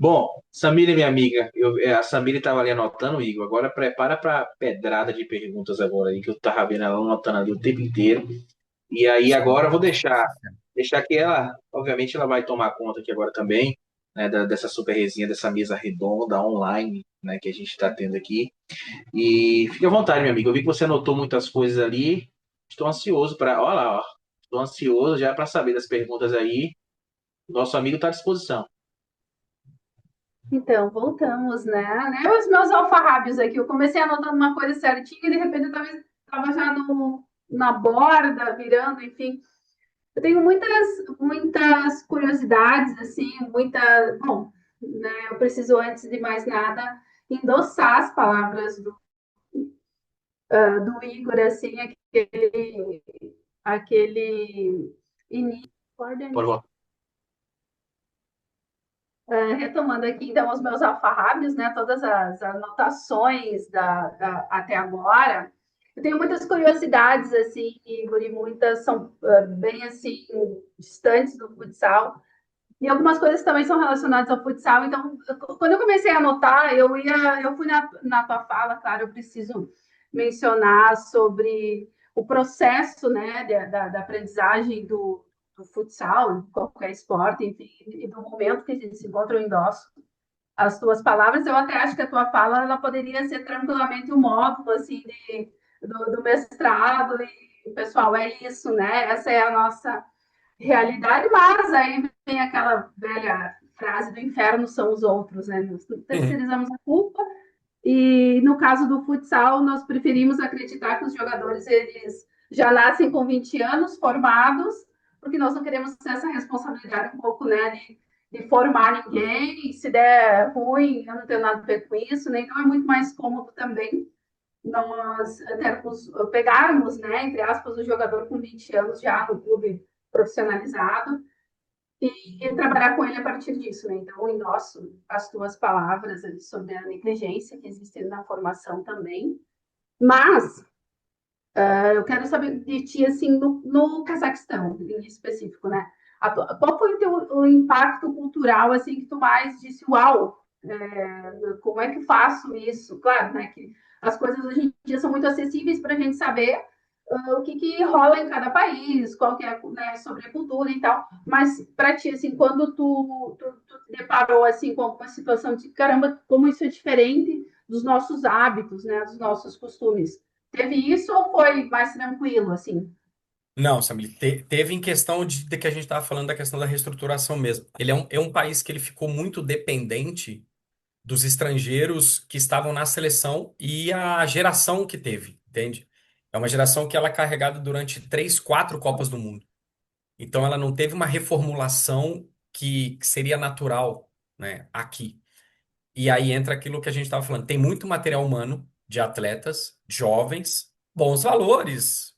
Bom, Samira, minha amiga, a Samira estava ali anotando, Igor. Agora prepara para pedrada de perguntas agora aí, que eu tava vendo ela anotando ali o tempo inteiro. E aí agora eu vou deixar que ela, obviamente, ela vai tomar conta aqui agora também, né, dessa super resenha, dessa mesa redonda online, né, que a gente está tendo aqui. E fique à vontade, minha amiga. Eu vi que você anotou muitas coisas ali. Estou ansioso para, olha lá, ó. Estou ansioso já para saber das perguntas aí. Nosso amigo está à disposição. Então, voltamos, né? Os meus alfarrábios aqui. Eu comecei anotando uma coisa certinha e de repente eu estava já na borda, virando, enfim. Eu tenho muitas curiosidades, assim, Bom, né? Eu preciso, antes de mais nada, endossar as palavras do Igor, assim, aquele início. Por favor. Retomando aqui, então, os meus alfarrábios, né, todas as anotações até agora, eu tenho muitas curiosidades, assim, Igor, e muitas são bem, assim, distantes do futsal, e algumas coisas também são relacionadas ao futsal, então, quando eu comecei a anotar, eu fui na tua fala, claro, eu preciso mencionar sobre o processo, né, da aprendizagem do futsal, qualquer esporte, enfim, e do momento que a gente se encontra, eu endosso as tuas palavras. Eu até acho que a tua fala ela poderia ser tranquilamente um módulo assim do mestrado e pessoal é isso, né? Essa é a nossa realidade, mas aí vem aquela velha frase do inferno são os outros, né? Nós Uhum. terceirizamos a culpa e no caso do futsal nós preferimos acreditar que os jogadores eles já nascem com 20 anos formados, porque nós não queremos ter essa responsabilidade um pouco, né, de formar ninguém, e se der ruim, eu não tenho nada a ver com isso, né? Então é muito mais cômodo também nós pegarmos, né, entre aspas, o jogador com 20 anos já no clube profissionalizado e trabalhar com ele a partir disso, né? Então, eu endosso as tuas palavras ali sobre a negligência que existe na formação também, mas eu quero saber de ti, assim, no Cazaquistão, em específico, né? Qual foi o impacto cultural, assim, que tu mais disse, uau, como é que faço isso? Claro, né, que as coisas hoje em dia são muito acessíveis para a gente saber o que rola em cada país, qual que é, né, sobre a cultura e tal. Mas para ti, assim, quando tu te deparou assim com uma situação de caramba, como isso é diferente dos nossos hábitos, né, dos nossos costumes. Teve isso ou foi mais tranquilo, assim? Não, Samir, teve em questão de que a gente estava falando da questão da reestruturação mesmo. Ele é um país que ele ficou muito dependente dos estrangeiros que estavam na seleção e a geração que teve, entende? É uma geração que ela é carregada durante três, quatro Copas do Mundo. Então ela não teve uma reformulação que seria natural, né, aqui. E aí entra aquilo que a gente estava falando. Tem muito material humano de atletas jovens, bons valores.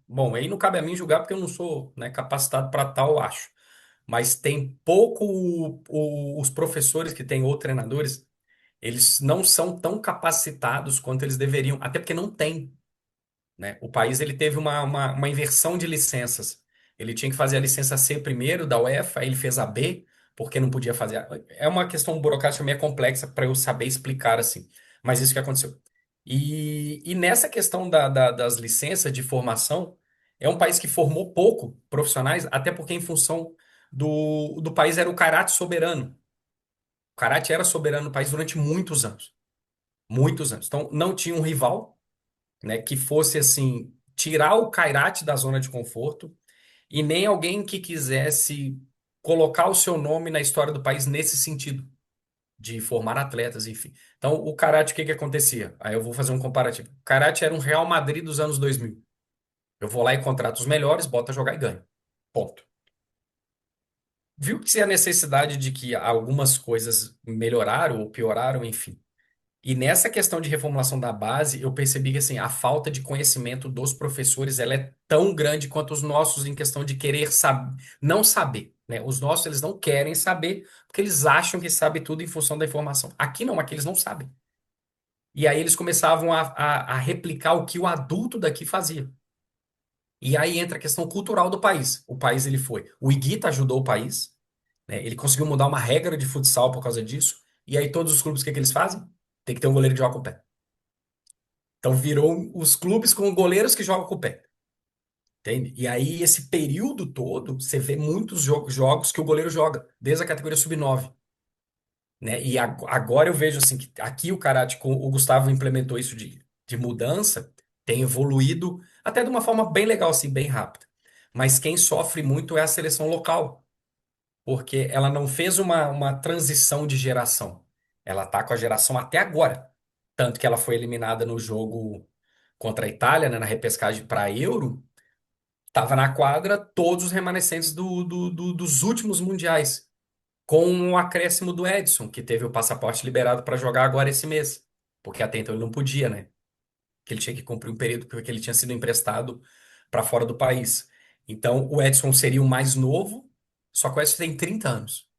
Bom, aí não cabe a mim julgar porque eu não sou, né, capacitado para tal, eu acho. Mas tem pouco os professores que têm ou treinadores, eles não são tão capacitados quanto eles deveriam, até porque não tem, né? O país ele teve uma inversão de licenças. Ele tinha que fazer a licença C primeiro da UEFA, aí ele fez a B, porque não podia fazer. É uma questão burocrática meio complexa para eu saber explicar assim, mas isso que aconteceu. E nessa questão das licenças de formação, é um país que formou pouco profissionais, até porque em função do país era o caráter soberano. O Karate era soberano no país durante muitos anos. Muitos anos. Então, não tinha um rival, né, que fosse assim, tirar o Kairat da zona de conforto e nem alguém que quisesse colocar o seu nome na história do país nesse sentido, de formar atletas, enfim. Então, o Karate, o que que acontecia? Aí eu vou fazer um comparativo. O Karate era um Real Madrid dos anos 2000. Eu vou lá e contrato os melhores, boto a jogar e ganho. Ponto. Viu que se a necessidade de que algumas coisas melhoraram ou pioraram, enfim. E nessa questão de reformulação da base, eu percebi que assim, a falta de conhecimento dos professores ela é tão grande quanto os nossos em questão de querer não saber, né? Os nossos eles não querem saber porque eles acham que sabem tudo em função da informação. Aqui não, aqui eles não sabem. E aí eles começavam a replicar o que o adulto daqui fazia. E aí entra a questão cultural do país. O país ele foi. O Iguita ajudou o país. né? Ele conseguiu mudar uma regra de futsal por causa disso. E aí todos os clubes, o que que eles fazem? Tem que ter um goleiro que joga com o pé. Então virou os clubes com goleiros que jogam com o pé. Entende? E aí, esse período todo, você vê muitos jogos que o goleiro joga, desde a categoria sub-9, né? E agora eu vejo assim que aqui o Karate, o Gustavo implementou isso de mudança, tem evoluído até de uma forma bem legal, assim, bem rápida. Mas quem sofre muito é a seleção local, porque ela não fez uma transição de geração. Ela tá com a geração até agora. Tanto que ela foi eliminada no jogo contra a Itália, né, na repescagem para Euro. Tava na quadra todos os remanescentes dos últimos mundiais, com o acréscimo do Edson, que teve o passaporte liberado para jogar agora esse mês, porque até então ele não podia, né? Que ele tinha que cumprir um período porque ele tinha sido emprestado para fora do país. Então, o Edson seria o mais novo, só que o Edson tem 30 anos.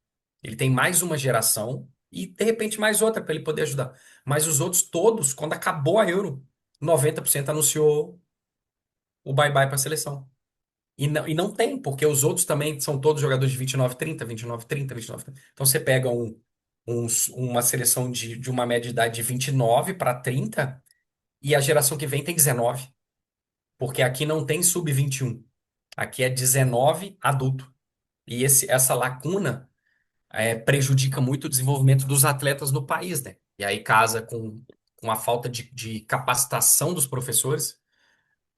Ele tem mais uma geração e, de repente, mais outra para ele poder ajudar. Mas os outros todos, quando acabou a Euro, 90% anunciou o bye-bye para a seleção. E não tem, porque os outros também são todos jogadores de 29, 30, 29, 30, 29, 30. Então você pega uma seleção de uma média de idade de 29 para 30 e a geração que vem tem 19. Porque aqui não tem sub-21. Aqui é 19 adulto. E essa lacuna prejudica muito o desenvolvimento dos atletas no país, né? E aí casa com a falta de capacitação dos professores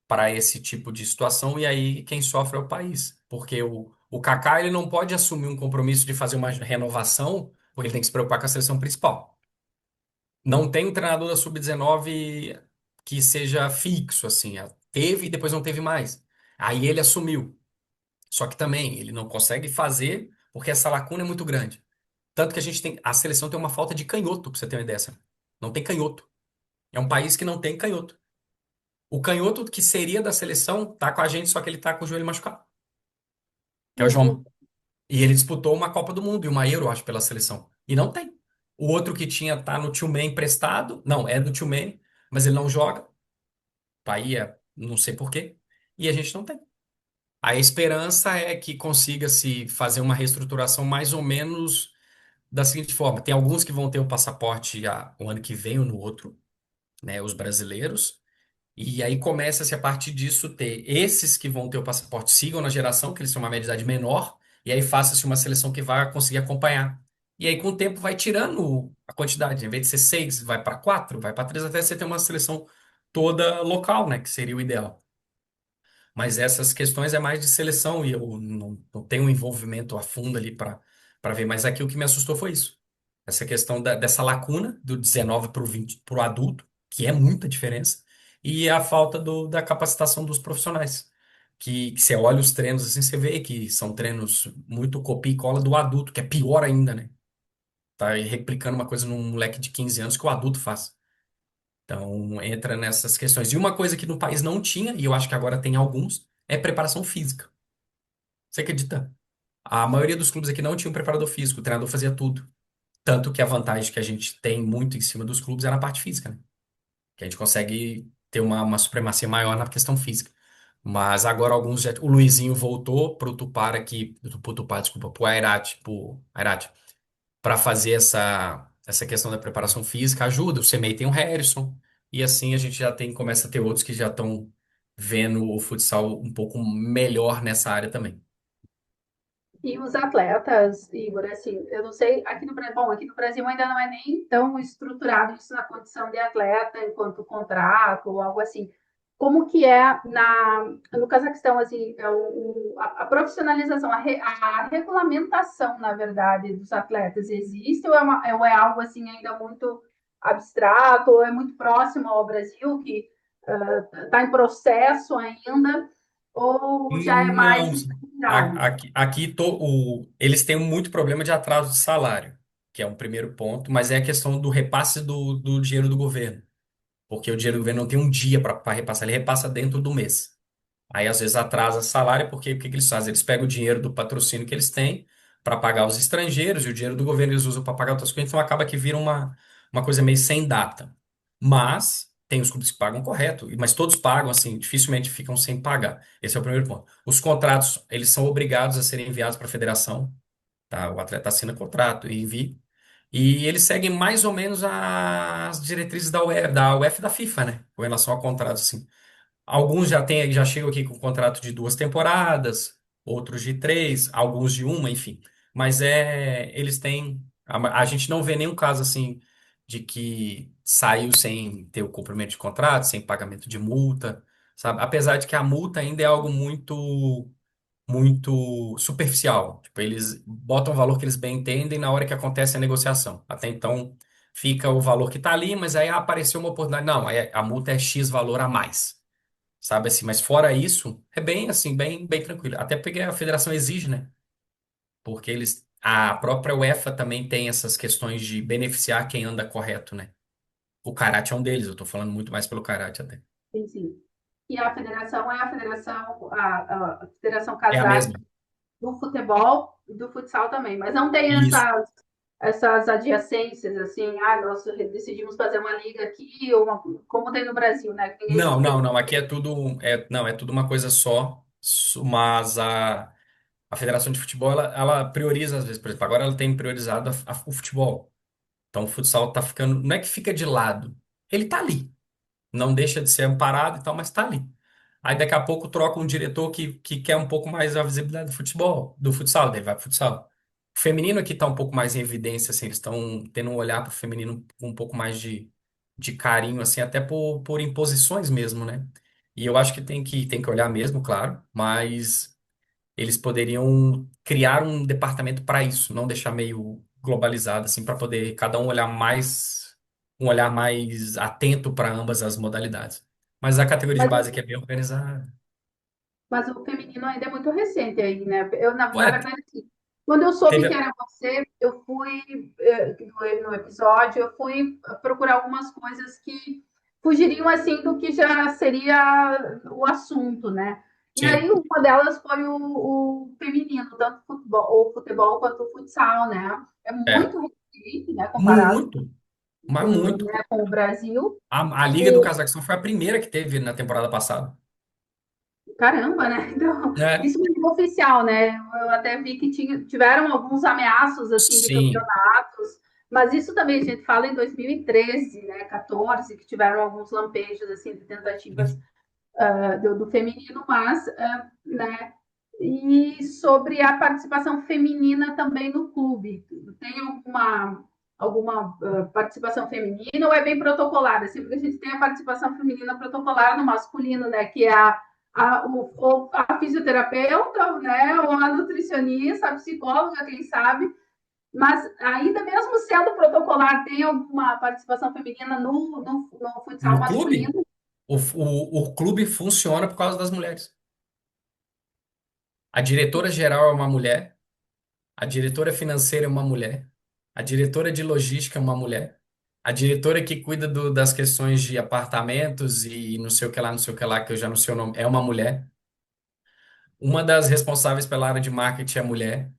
para esse tipo de situação, e aí quem sofre é o país. Porque o Kaká ele não pode assumir um compromisso de fazer uma renovação, porque ele tem que se preocupar com a seleção principal. Não tem um treinador da Sub-19 que seja fixo, assim. Teve e depois não teve mais. Aí ele assumiu. Só que também ele não consegue fazer porque essa lacuna é muito grande. Tanto que a seleção tem uma falta de canhoto, pra você ter uma ideia. Sam. Não tem canhoto. É um país que não tem canhoto. O canhoto que seria da seleção tá com a gente, só que ele tá com o joelho machucado, que é o Uhum. João. E ele disputou uma Copa do Mundo e uma Euro, acho, pela seleção. E não tem. O outro que tinha tá no Tio Man emprestado. Não, é do Tio Man, mas ele não joga. Bahia, não sei por quê. E a gente não tem. A esperança é que consiga se fazer uma reestruturação mais ou menos da seguinte forma: tem alguns que vão ter o passaporte o ano que vem ou no outro, né? Os brasileiros. E aí começa-se a partir disso ter esses que vão ter o passaporte sigam na geração, que eles têm uma média de idade menor, e aí faça-se uma seleção que vai conseguir acompanhar. E aí com o tempo vai tirando a quantidade, em vez de ser seis, vai para quatro, vai para três, até você ter uma seleção toda local, né? Que seria o ideal. Mas essas questões é mais de seleção e eu não tenho um envolvimento a fundo ali para ver. Mas aqui o que me assustou foi isso. Essa questão dessa lacuna do 19 para o 20 para o adulto, que é muita diferença, e a falta da capacitação dos profissionais. Que você olha os treinos assim, você vê que são treinos muito copia e cola do adulto, que é pior ainda, né? Tá aí replicando uma coisa num moleque de 15 anos que o adulto faz. Então, entra nessas questões. E uma coisa que no país não tinha, e eu acho que agora tem alguns, é preparação física. Você acredita? A maioria dos clubes aqui não tinha um preparador físico, o treinador fazia tudo. Tanto que a vantagem que a gente tem muito em cima dos clubes é na parte física, né? Que a gente consegue ter uma supremacia maior na questão física. Mas agora alguns já. O Luizinho voltou pro Tupar aqui, pro Tupar, desculpa, pro Airate, para fazer essa questão da preparação física, ajuda. O CMEI tem o Harrison, e assim a gente já tem, começa a ter outros que já estão vendo o futsal um pouco melhor nessa área também. E os atletas, Igor, assim, eu não sei, aqui no Brasil ainda não é nem tão estruturado isso na condição de atleta, enquanto contrato ou algo assim. Como que é no Cazaquistão, assim, a profissionalização, a regulamentação, na verdade, dos atletas existe ou é algo assim ainda muito abstrato ou é muito próximo ao Brasil, que está em processo ainda, ou já é mais Não, estruturado? eles têm muito problema de atraso de salário, que é um primeiro ponto, mas é a questão do repasse do dinheiro do governo, porque o dinheiro do governo não tem um dia para repassar, ele repassa dentro do mês. Aí às vezes atrasa salário, porque o que que eles fazem? Eles pegam o dinheiro do patrocínio que eles têm para pagar os estrangeiros, e o dinheiro do governo eles usam para pagar outras coisas, então acaba que vira uma coisa meio sem data. Mas tem os clubes que pagam correto, mas todos pagam assim, dificilmente ficam sem pagar. Esse é o primeiro ponto. Os contratos, eles são obrigados a serem enviados para a federação. tá? O atleta assina contrato e envia. E eles seguem mais ou menos as diretrizes da UEFA e da FIFA, né? Com relação a contratos, assim. Alguns já chegam aqui com contrato de 2 temporadas, outros de 3, alguns de uma, enfim. Mas eles têm. A gente não vê nenhum caso assim de que saiu sem ter o cumprimento de contrato, sem pagamento de multa, sabe? Apesar de que a multa ainda é algo muito superficial. Tipo, eles botam o valor que eles bem entendem na hora que acontece a negociação. Até então fica o valor que está ali, mas aí apareceu uma oportunidade. Não, aí a multa é X valor a mais. Sabe assim, mas fora isso, é bem assim, bem tranquilo. Até porque a federação exige, né? Porque a própria UEFA também tem essas questões de beneficiar quem anda correto, né? O Karate é um deles, eu tô falando muito mais pelo Karate até. Sim, sim. E a federação é a Federação É a Kazakh mesma. do futebol e do futsal também, mas não tem Isso. essas adjacências, assim, nós decidimos fazer uma liga aqui, como tem no Brasil, né? Que ninguém Não, fica. não, não. Aqui é tudo, não, é tudo uma coisa só. Mas a Federação de Futebol, ela prioriza às vezes, por exemplo, agora ela tem priorizado o futebol. Então o futsal tá ficando, não é que fica de lado, ele tá ali. Não deixa de ser amparado e tal, mas tá ali. Aí daqui a pouco troca um diretor que quer um pouco mais a visibilidade do futebol, do futsal, daí vai pro futsal. O feminino aqui tá um pouco mais em evidência, assim, eles estão tendo um olhar pro feminino com um pouco mais de carinho, assim, até por imposições mesmo, né? E eu acho que tem que olhar mesmo, claro, mas eles poderiam criar um departamento para isso, não deixar meio globalizado, assim, para poder cada um olhar mais atento para ambas as modalidades. Mas a categoria de Mas, base aqui é bem organizada. mas o feminino ainda é muito recente aí, né? Eu, na Ué, verdade, assim, quando eu soube que teve. era você, eu fui, no episódio, eu fui procurar algumas coisas que fugiriam, assim, do que já seria o assunto, né? E aí, Sim, uma delas foi o feminino, tanto o futebol quanto o futsal, né? É é. muito recente, né, comparado Muito, mas muito. com o Brasil. A Liga do Cazaquistão foi a primeira que teve na temporada passada. Caramba, né? Então, É, isso é oficial, né? Eu até vi que tiveram alguns ameaços assim de sim. campeonatos, mas isso também a gente fala em 2013, né? 14, que tiveram alguns lampejos assim de tentativas do feminino, mas, né? E sobre a participação feminina também no clube, tem alguma participação feminina ou é bem protocolada? Assim, porque a gente tem a participação feminina protocolar no masculino, né? Que é a fisioterapeuta, né? Ou a nutricionista, a psicóloga, quem sabe. Mas ainda mesmo sendo protocolar, tem alguma participação feminina no futsal No clube, masculino? o clube funciona por causa das mulheres. A diretora geral é uma mulher. A diretora financeira é uma mulher. A diretora de logística é uma mulher. A diretora que cuida das questões de apartamentos e não sei o que lá, não sei o que lá, que eu já não sei o nome, é uma mulher. Uma das responsáveis pela área de marketing é mulher.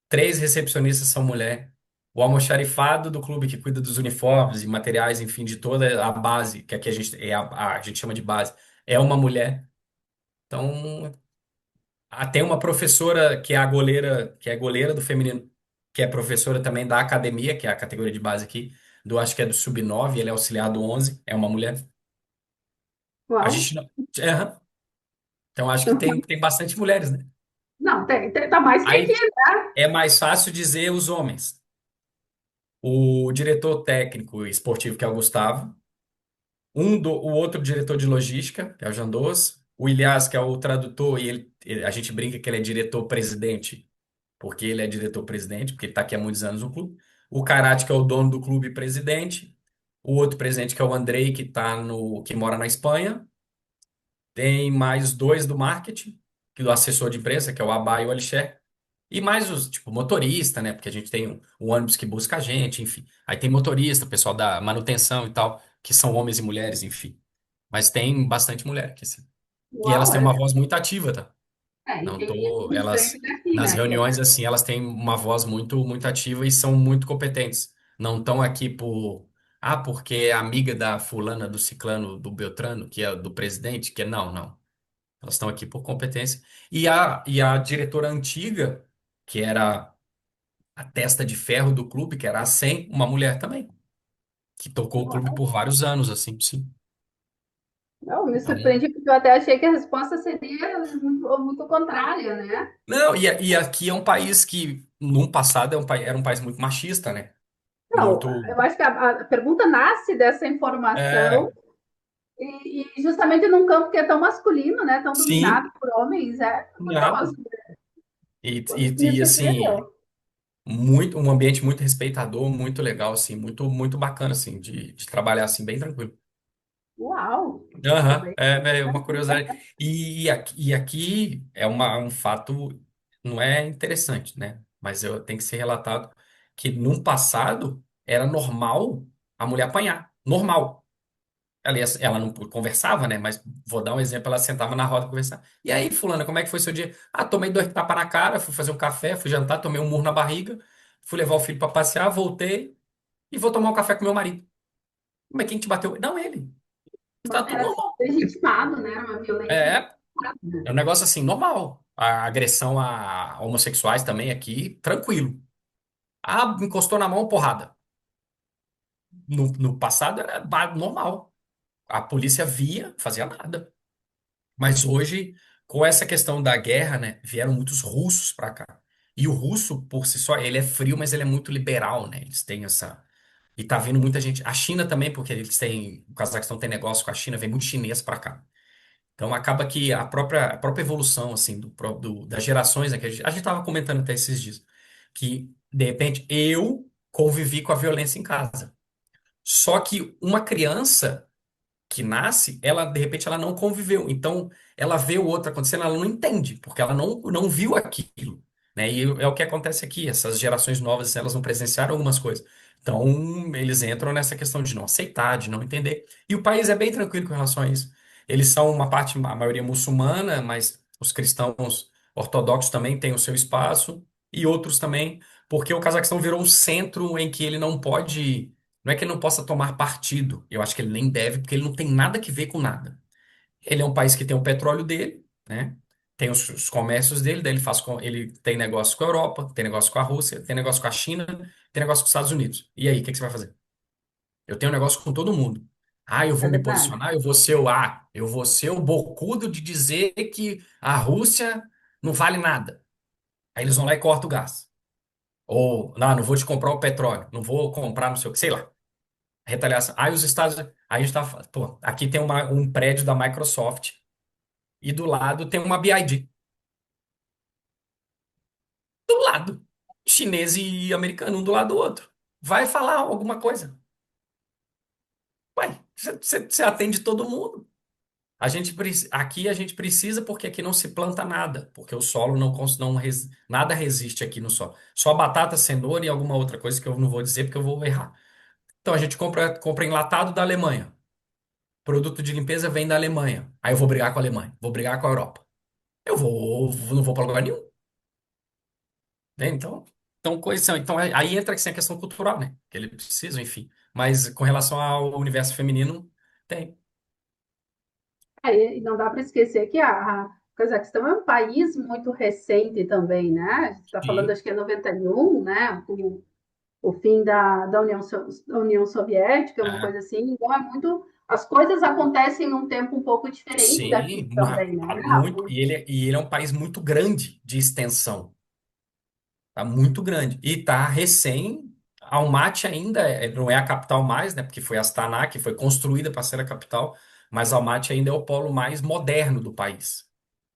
3 recepcionistas são mulher. O almoxarifado do clube que cuida dos uniformes e materiais, enfim, de toda a base, que aqui a gente chama de base, é uma mulher. Então, tem uma professora que é a goleira, que é goleira do feminino, que é professora também da academia, que é a categoria de base aqui, acho que é do sub 9, ele é auxiliar do 11, é uma mulher. A Uau! gente não, aham. Então acho que tem bastante mulheres, né? Não, tá mais que aqui, Aí né? é mais fácil dizer os homens. O diretor técnico e esportivo, que é o Gustavo, o outro diretor de logística, que é o Jandôs, o Ilhas, que é o tradutor, e a gente brinca que ele é diretor-presidente porque ele é diretor-presidente, porque ele está aqui há muitos anos no clube. O Karate, que é o dono do clube e presidente. O outro presidente, que é o Andrei, que mora na Espanha. Tem mais 2 do marketing, que do assessor de imprensa, que é o Abá e o Alixer. E mais os, tipo, motorista, né? Porque a gente tem o ônibus que busca a gente, enfim. Aí tem motorista, o pessoal da manutenção e tal, que são homens e mulheres, enfim. Mas tem bastante mulher aqui, sim. E elas Uau, têm uma voz muito ativa, tá? e Não tem isso tô, diferente elas daqui, nas né? Que reuniões assim, elas têm uma voz muito ativa e são muito competentes. Não estão aqui porque é amiga da fulana, do ciclano, do Beltrano, que é do presidente, que é não, não. Elas estão aqui por competência. E a diretora antiga, que era a testa de ferro do clube, que era a 100, uma mulher também, que tocou o clube por vários anos, assim, sim. Não, me Então, surpreendi, porque eu até achei que a resposta seria muito contrária, né? não, e aqui é um país que, num passado, era um país muito machista, né? Não, Muito. eu acho que a pergunta nasce dessa informação É, e justamente num campo que é tão masculino, né? Tão dominado sim, por homens, é nada. curioso. Me Assim, surpreendeu. um ambiente muito respeitador, muito legal, assim, muito bacana, assim, de trabalhar, assim, bem tranquilo. Uau! Tô Aham, bem. é uma curiosidade. E aqui é um fato, não é interessante, né? Mas eu tenho que ser relatado que num passado era normal a mulher apanhar. Normal. Ela não conversava, né? Mas vou dar um exemplo, ela sentava na roda conversar. E aí, fulana, como é que foi seu dia? Ah, tomei 2 tapas na cara, fui fazer um café, fui jantar, tomei um murro na barriga, fui levar o filho para passear, voltei e vou tomar um café com meu marido. Mas quem te bateu? Não, ele. Tá tudo Era normal. legitimado, né? Era uma violência É, legitimada. é um negócio assim, normal. A agressão a homossexuais também aqui, tranquilo. Ah, encostou na mão, porrada. No passado era normal. A polícia via, fazia nada. Mas hoje, com essa questão da guerra, né, vieram muitos russos para cá. E o russo, por si só, ele é frio, mas ele é muito liberal, né? Eles têm essa. E tá vindo muita gente. A China também, porque eles têm. O Cazaquistão tem negócio com a China, vem muito chinês para cá. Então acaba que a própria evolução assim das gerações, né, que a gente estava comentando até esses dias, que de repente eu convivi com a violência em casa. Só que uma criança que nasce, ela de repente ela não conviveu. Então, ela vê o outro acontecendo, ela não entende, porque ela não viu aquilo, né? E é o que acontece aqui, essas gerações novas, elas não presenciaram algumas coisas. Então, eles entram nessa questão de não aceitar, de não entender. E o país é bem tranquilo com relação a isso. Eles são uma parte, a maioria muçulmana, mas os cristãos ortodoxos também têm o seu espaço, e outros também, porque o Cazaquistão virou um centro em que ele não pode. Não é que ele não possa tomar partido, eu acho que ele nem deve, porque ele não tem nada que ver com nada. Ele é um país que tem o petróleo dele, né? Tem os comércios dele, daí ele tem negócio com a Europa, tem negócio com a Rússia, tem negócio com a China, tem negócio com os Estados Unidos. E aí, o que que você vai fazer? Eu tenho um negócio com todo mundo. Ah, eu É vou me verdade. posicionar, eu vou ser o bocudo de dizer que a Rússia não vale nada. Aí eles vão lá e cortam o gás. Ou, não vou te comprar o petróleo, não vou comprar, não sei o que, sei lá. Retaliação. Aí os Estados. Aí a gente tá. Pô, aqui tem um prédio da Microsoft e do lado tem uma BID. Do lado. Chinês e americano, um do lado do outro. Vai falar alguma coisa. Ué, você atende todo mundo. Aqui a gente precisa porque aqui não se planta nada, porque o solo nada resiste aqui no solo. Só batata, cenoura e alguma outra coisa que eu não vou dizer porque eu vou errar. Então a gente compra enlatado da Alemanha. Produto de limpeza vem da Alemanha. Aí eu vou brigar com a Alemanha, vou brigar com a Europa. Não vou para lugar nenhum, né? Então, coisa, então aí entra assim, a questão cultural, né? Que eles precisam, enfim. Mas com relação ao universo feminino, tem. E não dá para esquecer que a Cazaquistão é um país muito recente também, né? A gente está falando, Sim, acho que é 91, né? O fim da da União Soviética, uma é, coisa assim. Então, é muito. As coisas acontecem num tempo um pouco diferente daqui sim, também, né? muito. E ele é um país muito grande de extensão. Tá muito grande. E tá recém. Almaty ainda não é a capital mais, né? Porque foi Astana que foi construída para ser a capital, mas Almaty ainda é o polo mais moderno do país.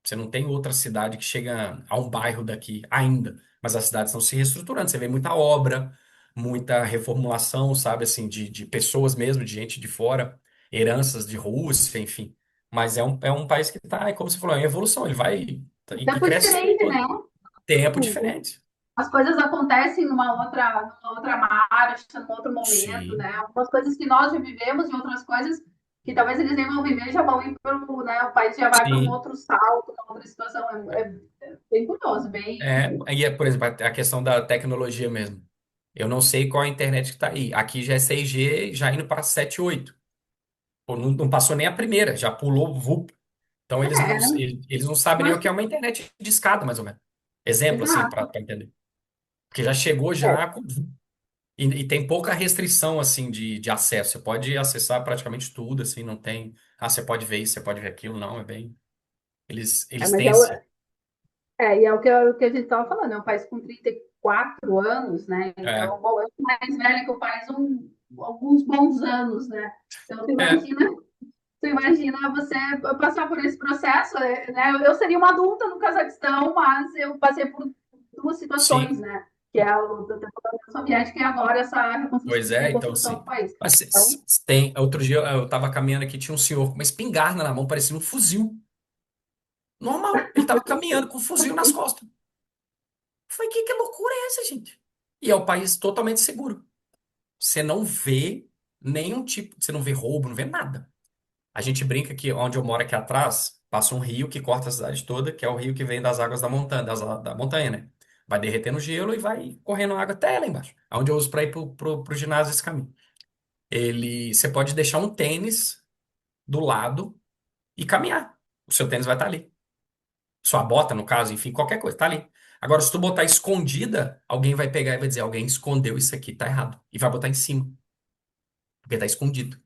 Você não tem outra cidade que chega a um bairro daqui ainda, mas as cidades estão se reestruturando. Você vê muita obra, muita reformulação, sabe, assim, de pessoas mesmo, de gente de fora, heranças de Rússia, enfim. Mas é um país que está, como você falou, é em evolução. Ele vai e Tempo cresce o tempo diferente, né? todo. Tempo diferente. As coisas acontecem numa outra marcha, num outro momento, Sim, né? Algumas coisas que nós já vivemos e outras coisas que talvez eles nem vão viver já vão ir para né? O país já vai para um sim. outro salto, uma outra situação. É bem curioso, bem. Por exemplo, a questão da tecnologia mesmo. Eu não sei qual a internet que está aí. Aqui já é 6G, já indo para 7, 8. Pô, não passou nem a primeira, já pulou, VUP. Então É, eles não sabem nem mas, o que é uma internet de escada, mais ou menos. Exemplo, assim, exato. para entender. Porque já chegou É, já e tem pouca restrição assim de acesso. Você pode acessar praticamente tudo, assim, não tem. Ah, você pode ver isso, você pode ver aquilo, não, é bem. Eles mas têm esse. e é o que a gente estava falando, é um país com 34 anos, né? É, Então, bom, eu sou mais velha que o país alguns bons anos, né? Então, é, tu imagina você passar por esse processo, né? Eu seria uma adulta no Cazaquistão, mas eu passei por duas situações, sim, né? Que é da União Soviética e agora essa pois é, então reconstrução do sim. país. Mas Então, tem. Outro dia eu tava caminhando aqui, tinha um senhor com uma espingarda na mão, parecia um fuzil. Normal. Ele tava caminhando com um fuzil nas costas. Eu falei, que loucura é essa, gente? E é um país totalmente seguro. Você não vê nenhum tipo, você não vê roubo, não vê nada. A gente brinca que onde eu moro aqui atrás, passa um rio que corta a cidade toda, que é o rio que vem das águas da montanha, da montanha, né? Vai derretendo gelo e vai correndo água até lá embaixo. Onde eu uso para ir pro ginásio esse caminho. Você pode deixar um tênis do lado e caminhar. O seu tênis vai estar ali. Sua bota, no caso, enfim, qualquer coisa, tá ali. Agora, se tu botar escondida, alguém vai pegar e vai dizer, alguém escondeu isso aqui, tá errado. E vai botar em cima, porque tá escondido.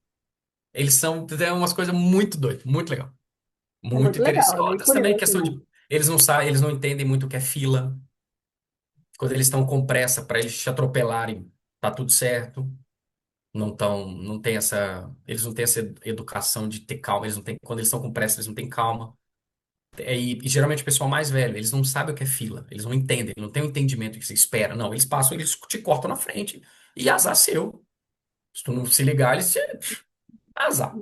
Eles são, tem umas coisas muito doidas, muito legal. é Muito muito legal, interessante. é bem Outras também, curioso, questão né? de. Eles não sabem, eles não entendem muito o que é fila. Quando eles estão com pressa para eles te atropelarem, tá tudo certo. Não tem essa. Eles não têm essa educação de ter calma. Eles não têm, quando eles estão com pressa, eles não têm calma. E geralmente o pessoal mais velho, eles não sabem o que é fila. Eles não entendem, não têm o entendimento que você espera. Não, eles passam, eles te cortam na frente. E azar seu. Se tu não se ligar, eles te. Azar.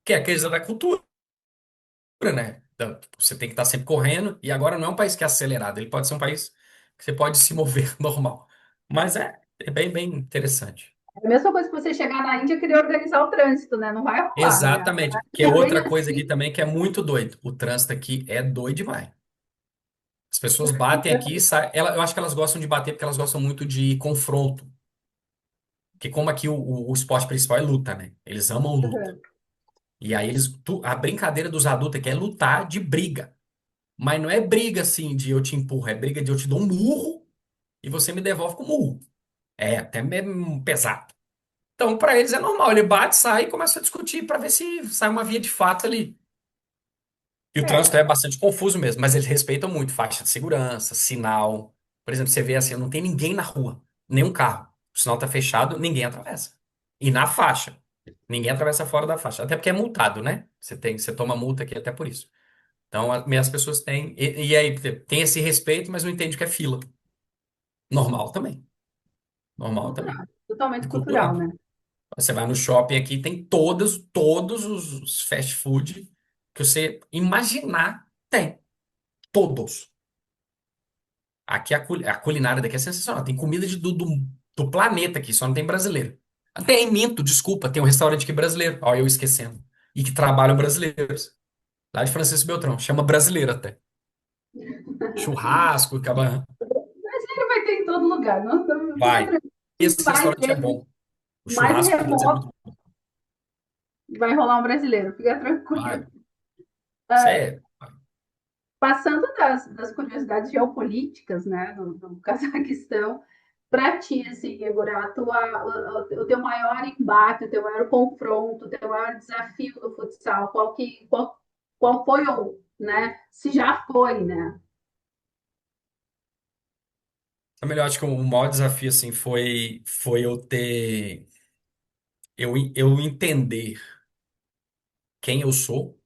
Que é a coisa da cultura, né? Então, tipo, você tem que estar sempre correndo, e agora não é um país que é acelerado, ele pode ser um país que você pode se mover normal. Mas é bem interessante. É a mesma coisa que você chegar na Índia e querer organizar o trânsito, né? Não vai rolar, né? Exatamente. Que é É bem outra coisa aqui assim. também que é muito doido. O trânsito aqui é doido demais. As pessoas batem aqui e saem. Eu acho que elas gostam de bater porque elas gostam muito de confronto. Porque como aqui o esporte principal é luta, né? Eles amam luta. E aí a brincadeira dos adultos é que é lutar de briga. Mas não é briga assim de eu te empurro, é briga de eu te dou um murro e você me devolve com murro. É até mesmo pesado. Então, para eles é normal. Ele bate, sai e começa a discutir para ver se sai uma via de fato ali. E o trânsito É, é bastante confuso mesmo, mas eles respeitam muito faixa de segurança, sinal. Por exemplo, você vê assim, não tem ninguém na rua, nenhum carro. O sinal tá fechado, ninguém atravessa. E na faixa, ninguém atravessa fora da faixa. Até porque é multado, né? Você toma multa aqui até por isso. Então, as pessoas têm. E aí, tem esse respeito, mas não entende o que é fila. Normal também. Normal também. cultural, totalmente E cultural, cultural. né? Você vai no shopping aqui, tem todos os fast food que você imaginar, tem. Todos. Aqui a culinária daqui é sensacional. Tem comida do planeta aqui, só não tem brasileiro. Tem, minto, desculpa, tem um restaurante aqui brasileiro. Ó, eu esquecendo. E que trabalham brasileiros. Lá de Francisco Beltrão. Chama brasileiro até. Churrasco, acaba. Brasileiro vai ter em todo lugar, não fica Vai. tranquilo. Esse Vai restaurante é ter, bom. O mais churrasco deles é remoto muito bom. vai rolar um brasileiro, fica tranquilo. Vai. Sério. Passando das curiosidades geopolíticas, né, do Cazaquistão, para ti, assim, agora, o teu maior embate, o teu maior confronto, o teu maior desafio do futsal, qual foi ou, né, se já foi, né? É melhor, acho que o maior desafio, assim, foi eu entender quem eu sou,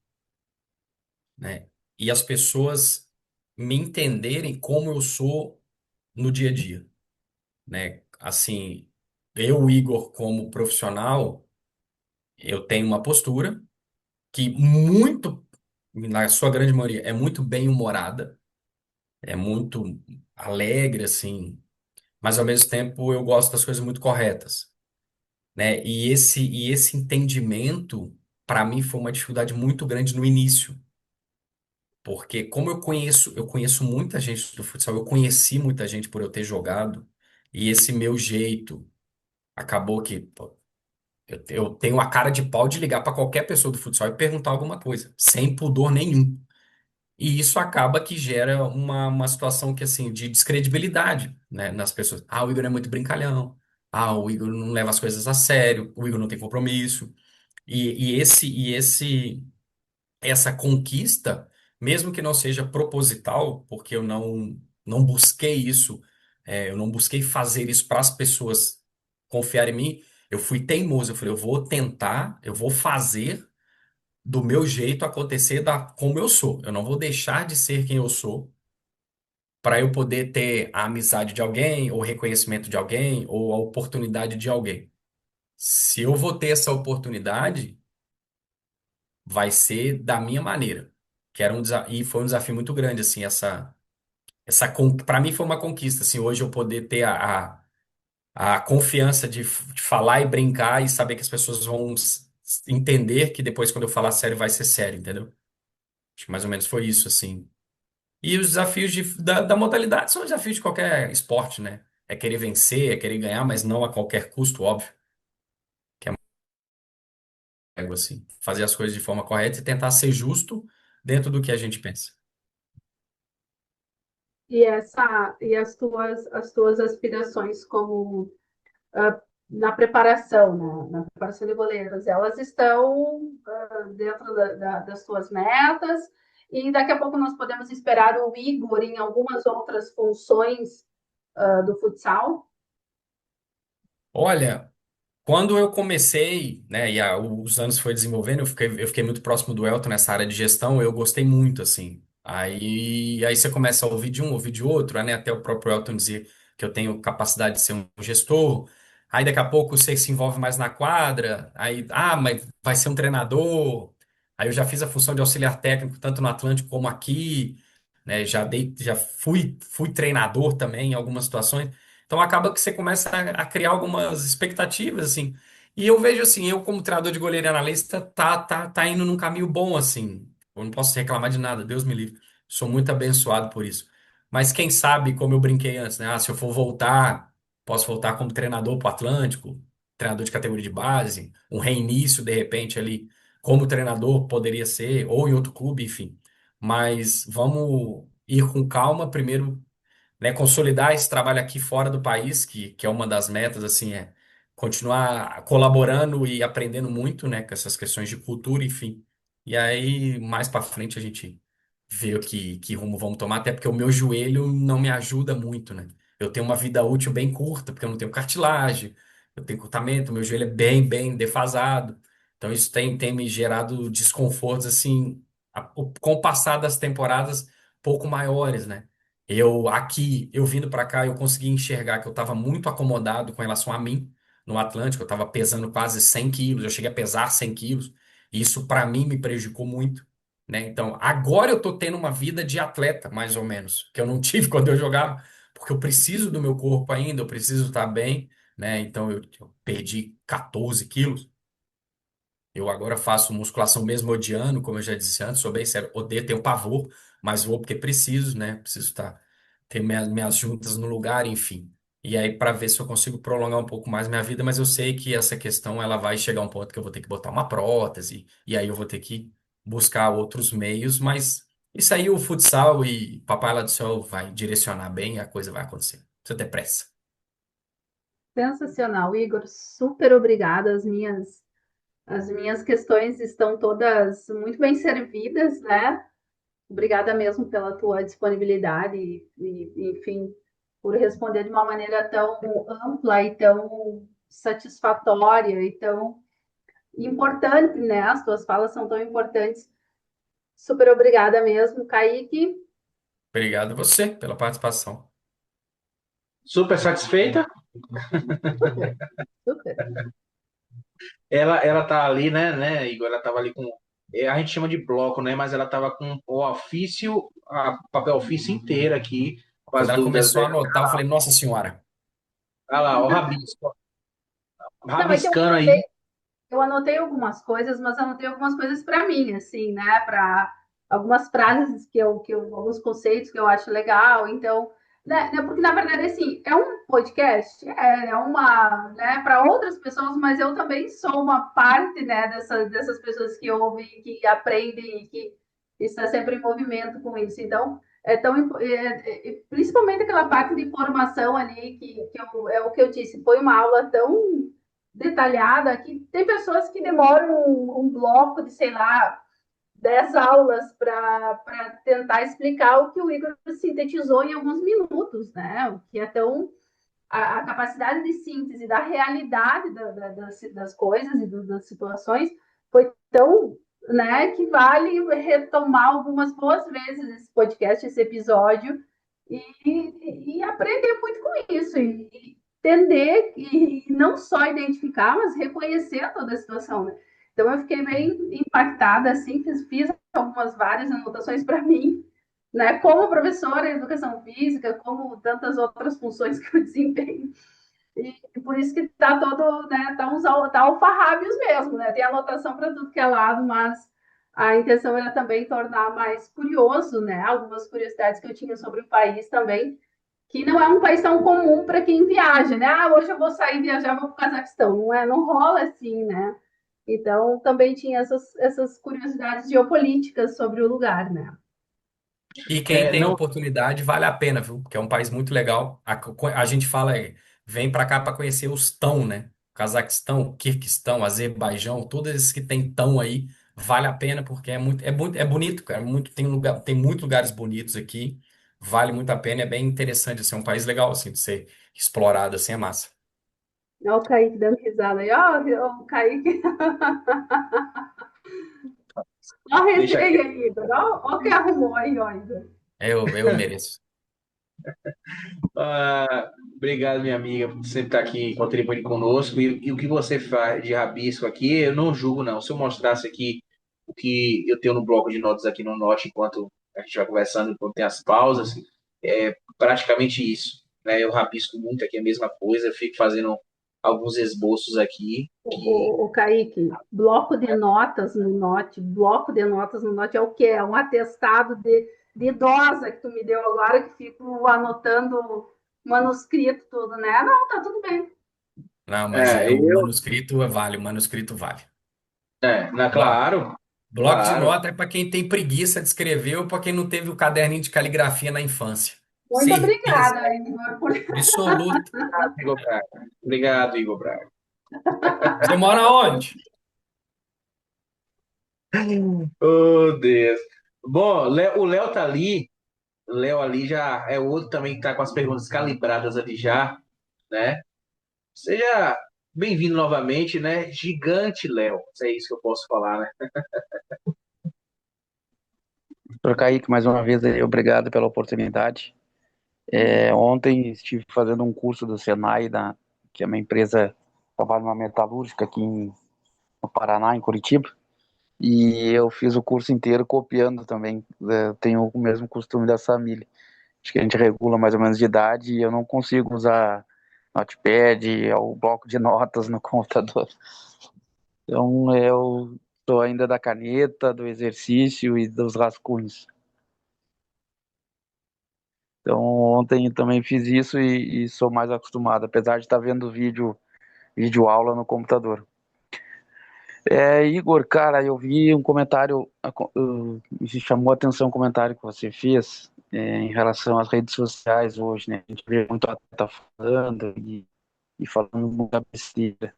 né? E as pessoas me entenderem como eu sou no dia a dia, né? Assim, eu, Igor, como profissional, eu tenho uma postura que muito, na sua grande maioria, é muito bem-humorada, é muito alegre, assim, mas ao mesmo tempo eu gosto das coisas muito corretas, né? E esse entendimento, para mim, foi uma dificuldade muito grande no início. Porque como eu conheço muita gente do futsal, eu conheci muita gente por eu ter jogado, e esse meu jeito acabou que pô, eu tenho a cara de pau de ligar para qualquer pessoa do futsal e perguntar alguma coisa, sem pudor nenhum. E isso acaba que gera uma situação que, assim, de descredibilidade, né, nas pessoas. Ah, o Igor é muito brincalhão. Ah, o Igor não leva as coisas a sério. O Igor não tem compromisso. Essa conquista, mesmo que não seja proposital, porque eu não busquei isso, eu não busquei fazer isso para as pessoas confiarem em mim, eu fui teimoso, eu falei, eu vou tentar, eu vou fazer do meu jeito acontecer como eu sou. Eu não vou deixar de ser quem eu sou para eu poder ter a amizade de alguém, ou o reconhecimento de alguém, ou a oportunidade de alguém. Se eu vou ter essa oportunidade, vai ser da minha maneira. Que era e foi um desafio muito grande, assim, para mim foi uma conquista, assim, hoje eu poder ter a confiança de falar e brincar e saber que as pessoas vão entender que depois quando eu falar sério vai ser sério, entendeu? Acho que mais ou menos foi isso, assim. E os desafios da modalidade são desafios de qualquer esporte, né? É querer vencer, é querer ganhar, mas não a qualquer custo, óbvio. Que é algo assim. Fazer as coisas de forma correta e tentar ser justo dentro do que a gente pensa. E as tuas aspirações como na preparação, na preparação de goleiros, elas estão dentro das tuas metas, e daqui a pouco nós podemos esperar o Igor em algumas outras funções do futsal. Olha, quando eu comecei, né, e os anos foi desenvolvendo, eu fiquei muito próximo do Elton nessa área de gestão, eu gostei muito, assim. Aí você começa a ouvir de um, ouvir de outro, né, até o próprio Elton dizer que eu tenho capacidade de ser um gestor. Aí daqui a pouco você se envolve mais na quadra, aí, mas vai ser um treinador. Aí eu já fiz a função de auxiliar técnico, tanto no Atlântico como aqui, né, já fui treinador também em algumas situações. Então acaba que você começa a criar algumas expectativas, assim. E eu vejo assim, eu como treinador de goleiro e analista, tá indo num caminho bom, assim. Eu não posso reclamar de nada, Deus me livre. Sou muito abençoado por isso. Mas quem sabe, como eu brinquei antes, né? Ah, se eu for voltar, posso voltar como treinador pro Atlântico, treinador de categoria de base, um reinício, de repente, ali, como treinador poderia ser, ou em outro clube, enfim. Mas vamos ir com calma, primeiro, né, consolidar esse trabalho aqui fora do país, que é uma das metas, assim, é continuar colaborando e aprendendo muito, né, com essas questões de cultura, enfim. E aí, mais para frente, a gente vê que rumo vamos tomar, até porque o meu joelho não me ajuda muito, né? Eu tenho uma vida útil bem curta, porque eu não tenho cartilagem, eu tenho encurtamento, meu joelho é bem defasado. Então, isso tem me gerado desconfortos, assim, com o passar das temporadas pouco maiores, né? Eu vindo para cá, eu consegui enxergar que eu estava muito acomodado com relação a mim no Atlântico. Eu estava pesando quase 100 quilos, eu cheguei a pesar 100 quilos, e isso para mim me prejudicou muito, né? Então, agora eu tô tendo uma vida de atleta, mais ou menos, que eu não tive quando eu jogava, porque eu preciso do meu corpo ainda, eu preciso estar bem, né? Então, eu perdi 14 quilos. Eu agora faço musculação mesmo odiando, como eu já disse antes, sou bem sério, odeio, tenho pavor, mas vou porque preciso, né? Preciso ter minhas juntas no lugar, enfim. E aí, para ver se eu consigo prolongar um pouco mais minha vida, mas eu sei que essa questão ela vai chegar a um ponto que eu vou ter que botar uma prótese, e aí eu vou ter que buscar outros meios, mas isso aí o futsal e Papai lá do céu vai direcionar bem e a coisa vai acontecer. Não precisa ter pressa. Sensacional, Igor. Super obrigada. As minhas questões estão todas muito bem servidas, né? Obrigada mesmo pela tua disponibilidade enfim, por responder de uma maneira tão ampla e tão satisfatória e tão importante, né? As tuas falas são tão importantes. Super obrigada mesmo, Kaique. Obrigado a você pela participação. Super satisfeita? Super, super. Ela tá ali, né, Igor? Ela tava ali com. A gente chama de bloco, né? Mas ela tava com o ofício, a papel ofício inteiro aqui, com Quando as ela dúvidas começou a dela. anotar, eu falei, Nossa Senhora. Olha lá, o rabisco. Não, é que Rabiscando aí. eu anotei algumas coisas, mas anotei algumas coisas para mim, assim, né? Para algumas frases alguns conceitos que eu acho legal. Então, porque na verdade, assim, é um podcast, é uma, né, para outras pessoas, mas eu também sou uma parte, né, dessas pessoas que ouvem, que aprendem, está sempre em movimento com isso. Então, principalmente aquela parte de formação ali, é o que eu disse, foi uma aula tão detalhada que tem pessoas que demoram um bloco de, sei lá, 10 aulas para tentar explicar o que o Igor sintetizou em alguns minutos, né? O que é tão a capacidade de síntese da realidade das coisas e das situações foi tão, né, que vale retomar algumas boas vezes esse podcast, esse episódio, e aprender muito com isso, e entender, e não só identificar, mas reconhecer toda a situação, né? Então, eu fiquei bem impactada, assim, fiz algumas várias anotações para mim, né, como professora de educação física, como tantas outras funções que eu desempenho. E por isso que está todo, né, tá alfarrábios mesmo, né? Tem anotação para tudo que é lado, mas a intenção era também tornar mais curioso, né? Algumas curiosidades que eu tinha sobre o país também, que não é um país tão comum para quem viaja, né? Ah, hoje eu vou sair viajar, vou para o Cazaquistão. Não rola assim, né? Então, também tinha essas curiosidades geopolíticas sobre o lugar, né? E quem tem Não, oportunidade, vale a pena, viu? Porque é um país muito legal. A gente fala, vem para cá para conhecer os tão, né? Cazaquistão, Quirguistão, Azerbaijão, todos esses que tem tão aí, vale a pena porque é bonito, cara. Tem muitos lugares bonitos aqui. Vale muito a pena, é bem interessante, assim, é um país legal assim de ser explorado assim, é massa. Olha o Kaique dando risada aí. Ó, o Kaique. Olha a deixa resenha quieto. aí, Igor. Olha o que arrumou aí, ó, Igor. Eu mereço. Obrigado, minha amiga, por sempre estar aqui contribuindo conosco. E o que você faz de rabisco aqui, eu não julgo, não. Se eu mostrasse aqui o que eu tenho no bloco de notas aqui no Note, enquanto a gente vai conversando, enquanto tem as pausas, é praticamente isso. Né? Eu rabisco muito aqui a mesma coisa, eu fico fazendo alguns esboços aqui. O Kaique, bloco de notas no Note é o quê? É um atestado de idosa que tu me deu agora, que fico anotando manuscrito, tudo, né? Não, tá tudo bem. Não, mas É, o manuscrito vale, o manuscrito vale. Blo- claro, Bloco de claro. nota é para quem tem preguiça de escrever ou para quem não teve o caderninho de caligrafia na infância. Muito Certeza obrigada, Igor, por absoluta. Igor Braga. Obrigado, Igor Braga. Você mora onde? Oh, Deus. Bom, o Léo tá ali. O Léo ali já é outro também que tá com as perguntas calibradas ali já, né? Seja bem-vindo novamente, né? Gigante, Léo. Se é isso que eu posso falar, né? Doutor Kaique, mais uma vez, obrigado pela oportunidade. Ontem estive fazendo um curso do Senai, que é uma empresa que trabalha numa metalúrgica aqui no Paraná, em Curitiba, e eu fiz o curso inteiro copiando também. Tenho o mesmo costume da família. Acho que a gente regula mais ou menos de idade e eu não consigo usar notepad ou bloco de notas no computador. Então, eu sou ainda da caneta, do exercício e dos rascunhos. Então, ontem eu também fiz isso e sou mais acostumado, apesar de estar vendo vídeo aula no computador. Igor, cara, eu vi um comentário, me chamou a atenção um comentário que você fez em relação às redes sociais hoje, né? A gente vê muito atleta falando e falando muita besteira.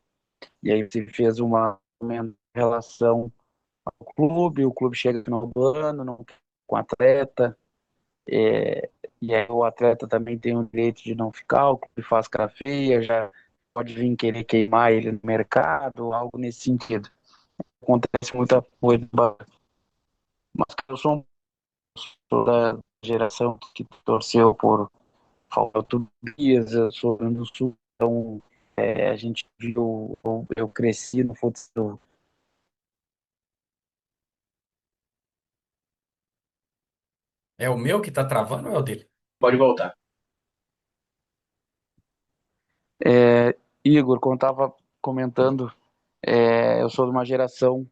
E aí você fez uma em relação ao clube, o clube chega no final do ano, não quer com o atleta. É, e aí o atleta também tem o direito de não ficar, o clube faz cara feia, já pode vir querer queimar ele no mercado, algo nesse sentido. Acontece muita coisa, mas eu sou da geração que torceu por Falta Tobias, eu sou do Rio Grande do Sul, então a gente viu, eu cresci no futsal. É o meu que tá travando ou é o dele? Pode voltar. Igor, como eu estava comentando, eu sou de uma geração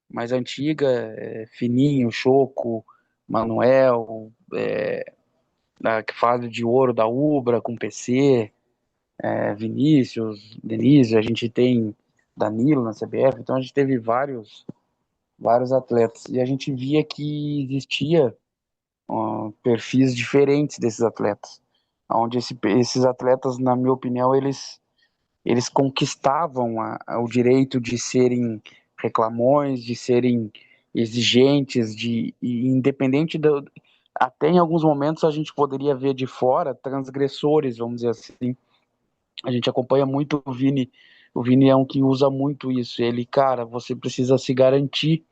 mais antiga, Fininho, Choco, Manuel, que faz de ouro da Ubra com PC, Vinícius, Denise, a gente tem Danilo na CBF, então a gente teve vários atletas. E a gente via que existia perfis diferentes desses atletas, onde esses atletas, na minha opinião, eles conquistavam o direito de serem reclamões, de serem exigentes, e independente até em alguns momentos a gente poderia ver de fora transgressores, vamos dizer assim. A gente acompanha muito o Vini é um que usa muito isso. Ele, cara, você precisa se garantir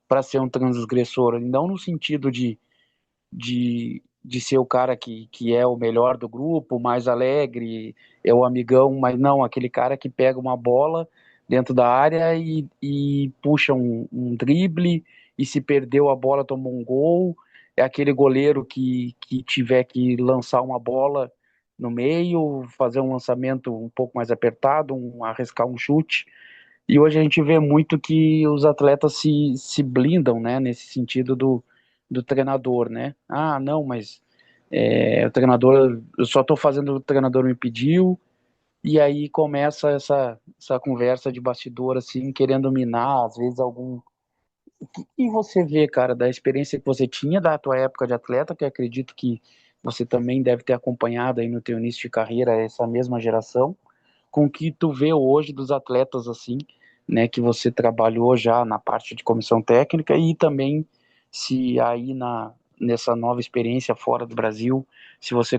para ser um transgressor, não no sentido de ser o cara que é o melhor do grupo, mais alegre, é o amigão, mas não, aquele cara que pega uma bola dentro da área e puxa um drible, e se perdeu a bola, toma um gol, é aquele goleiro que tiver que lançar uma bola no meio, fazer um lançamento um pouco mais apertado, arriscar um chute. E hoje a gente vê muito que os atletas se blindam, né, nesse sentido do treinador, né? Ah, não, mas o treinador, eu só estou fazendo o que o treinador me pediu, e aí começa essa conversa de bastidor, assim, querendo minar, às vezes, algum. E você vê, cara, da experiência que você tinha da tua época de atleta, que eu acredito que você também deve ter acompanhado aí no teu início de carreira essa mesma geração, com o que tu vê hoje dos atletas assim, né, que você trabalhou já na parte de comissão técnica, e também se aí nessa nova experiência fora do Brasil, se você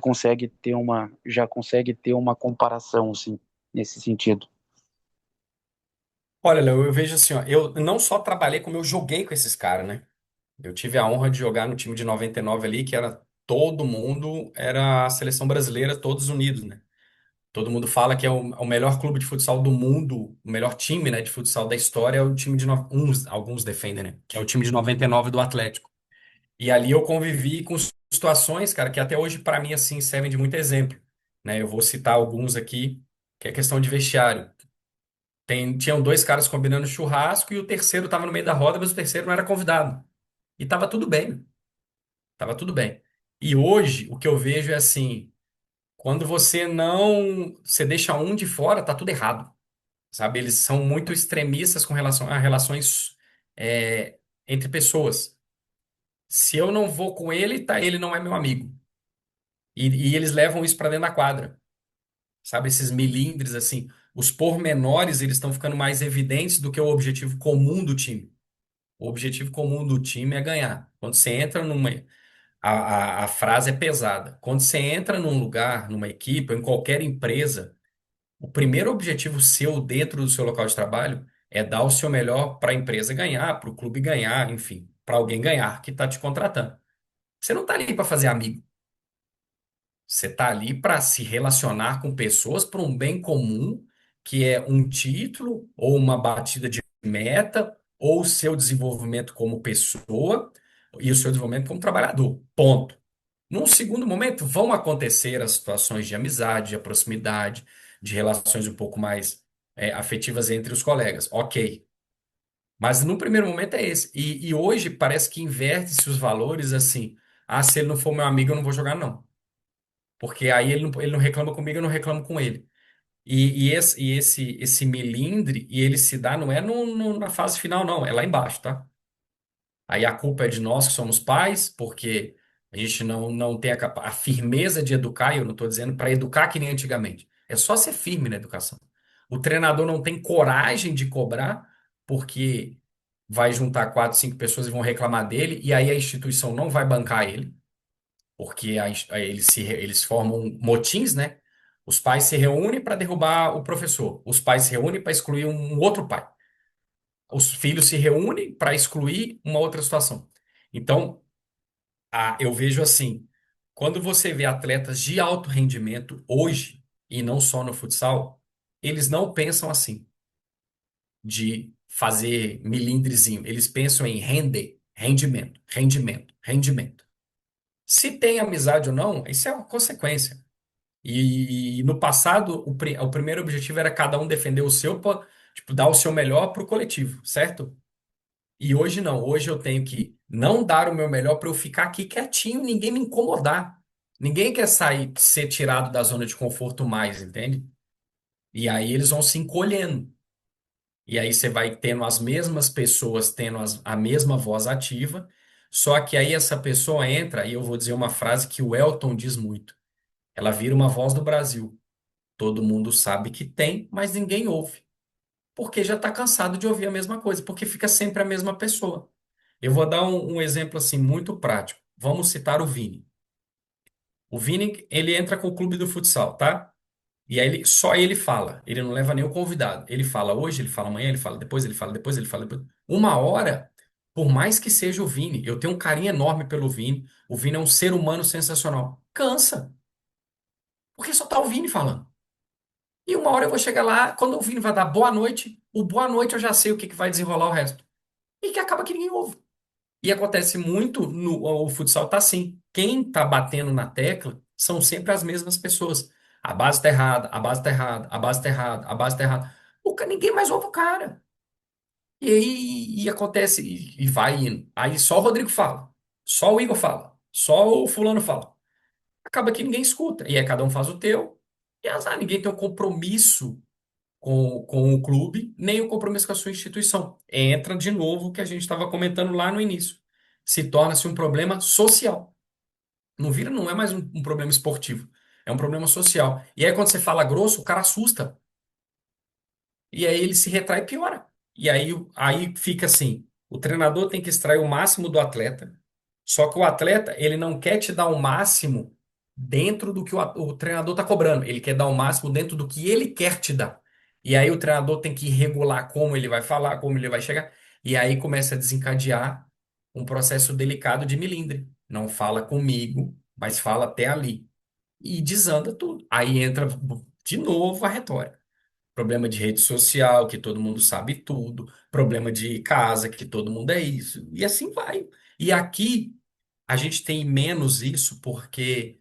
já consegue ter uma comparação, assim, nesse sentido. Olha, Léo, eu vejo assim, ó, eu não só trabalhei, como eu joguei com esses caras, né? Eu tive a honra de jogar no time de 99 ali, que era todo mundo, era a seleção brasileira, todos unidos, né? Todo mundo fala que é o melhor clube de futsal do mundo, o melhor time, né, de futsal da história é o time de alguns defendem, né? Que é o time de 99 do Atlético. E ali eu convivi com situações, cara, que até hoje pra mim assim servem de muito exemplo, né? Eu vou citar alguns aqui, que é questão de vestiário. Tinham dois caras combinando churrasco e o terceiro estava no meio da roda, mas o terceiro não era convidado. E tava tudo bem, tava tudo bem. E hoje o que eu vejo é assim, quando você deixa um de fora, tá tudo errado, sabe? Eles são muito extremistas com relação a relações entre pessoas. Se eu não vou com ele, tá, ele não é meu amigo. E eles levam isso para dentro da quadra, sabe? Esses milindres assim, os pormenores, eles estão ficando mais evidentes do que o objetivo comum do time. O objetivo comum do time é ganhar. Quando você entra numa. A frase é pesada. Quando você entra num lugar, numa equipe, ou em qualquer empresa, o primeiro objetivo seu dentro do seu local de trabalho é dar o seu melhor para a empresa ganhar, para o clube ganhar, enfim, para alguém ganhar que está te contratando. Você não está ali para fazer amigo. Você está ali para se relacionar com pessoas para um bem comum, que é um título ou uma batida de meta, ou o seu desenvolvimento como pessoa e o seu desenvolvimento como trabalhador. Ponto. Num segundo momento, vão acontecer as situações de amizade, de proximidade, de relações um pouco mais afetivas entre os colegas. Ok. Mas no primeiro momento é esse. E hoje parece que inverte-se os valores assim. Ah, se ele não for meu amigo, eu não vou jogar, não. Porque aí ele não reclama comigo, eu não reclamo com ele. Esse melindre, e ele se dá, não é na fase final, não, é lá embaixo, tá? Aí a culpa é de nós que somos pais, porque a gente não tem a firmeza de educar, e eu não estou dizendo para educar que nem antigamente. É só ser firme na educação. O treinador não tem coragem de cobrar, porque vai juntar quatro, cinco pessoas e vão reclamar dele, e aí a instituição não vai bancar ele porque eles formam motins, né? Os pais se reúnem para derrubar o professor, os pais se reúnem para excluir um outro pai, os filhos se reúnem para excluir uma outra situação. Então, eu vejo assim, quando você vê atletas de alto rendimento hoje, e não só no futsal, eles não pensam assim, de fazer milindrezinho, eles pensam em render, rendimento, rendimento, rendimento. Se tem amizade ou não, isso é uma consequência. E no passado, o primeiro objetivo era cada um defender o seu, tipo, dar o seu melhor para o coletivo, certo? E hoje não. Hoje eu tenho que não dar o meu melhor para eu ficar aqui quietinho, ninguém me incomodar. Ninguém quer sair, ser tirado da zona de conforto mais, entende? E aí eles vão se encolhendo. E aí você vai tendo as mesmas pessoas tendo a mesma voz ativa, só que aí essa pessoa entra, e eu vou dizer uma frase que o Elton diz muito. Ela vira uma voz do Brasil. Todo mundo sabe que tem, mas ninguém ouve. Porque já está cansado de ouvir a mesma coisa, porque fica sempre a mesma pessoa. Eu vou dar um exemplo assim muito prático. Vamos citar o Vini. O Vini, ele entra com o clube do futsal, tá? E aí só ele fala, ele não leva nenhum convidado. Ele fala hoje, ele fala amanhã, ele fala depois, ele fala depois, ele fala depois. Uma hora, por mais que seja o Vini, eu tenho um carinho enorme pelo Vini. O Vini é um ser humano sensacional. Cansa, porque só tá o Vini falando. E uma hora eu vou chegar lá, quando o Vini vai dar boa noite, o boa noite eu já sei o que que vai desenrolar o resto. E que acaba que ninguém ouve. E acontece muito no o futsal tá assim. Quem tá batendo na tecla são sempre as mesmas pessoas. A base tá errada, a base tá errada, a base tá errada, a base tá errada. Ninguém mais ouve o cara. E aí acontece e vai indo. Aí só o Rodrigo fala, só o Igor fala, só o fulano fala. Acaba que ninguém escuta. E aí cada um faz o teu. E azar, ninguém tem um compromisso com o clube, nem o compromisso com a sua instituição. Entra de novo o que a gente estava comentando lá no início. Se torna-se um problema social. Não vira, não é mais um problema esportivo. É um problema social. E aí, quando você fala grosso, o cara assusta. E aí ele se retrai e piora. E aí fica assim: o treinador tem que extrair o máximo do atleta, só que o atleta, ele não quer te dar o máximo dentro do que o treinador está cobrando. Ele quer dar o máximo dentro do que ele quer te dar. E aí o treinador tem que regular como ele vai falar, como ele vai chegar. E aí começa a desencadear um processo delicado de milindre. Não fala comigo, mas fala até ali. E desanda tudo. Aí entra de novo a retórica. Problema de rede social, que todo mundo sabe tudo. Problema de casa, que todo mundo é isso. E assim vai. E aqui a gente tem menos isso porque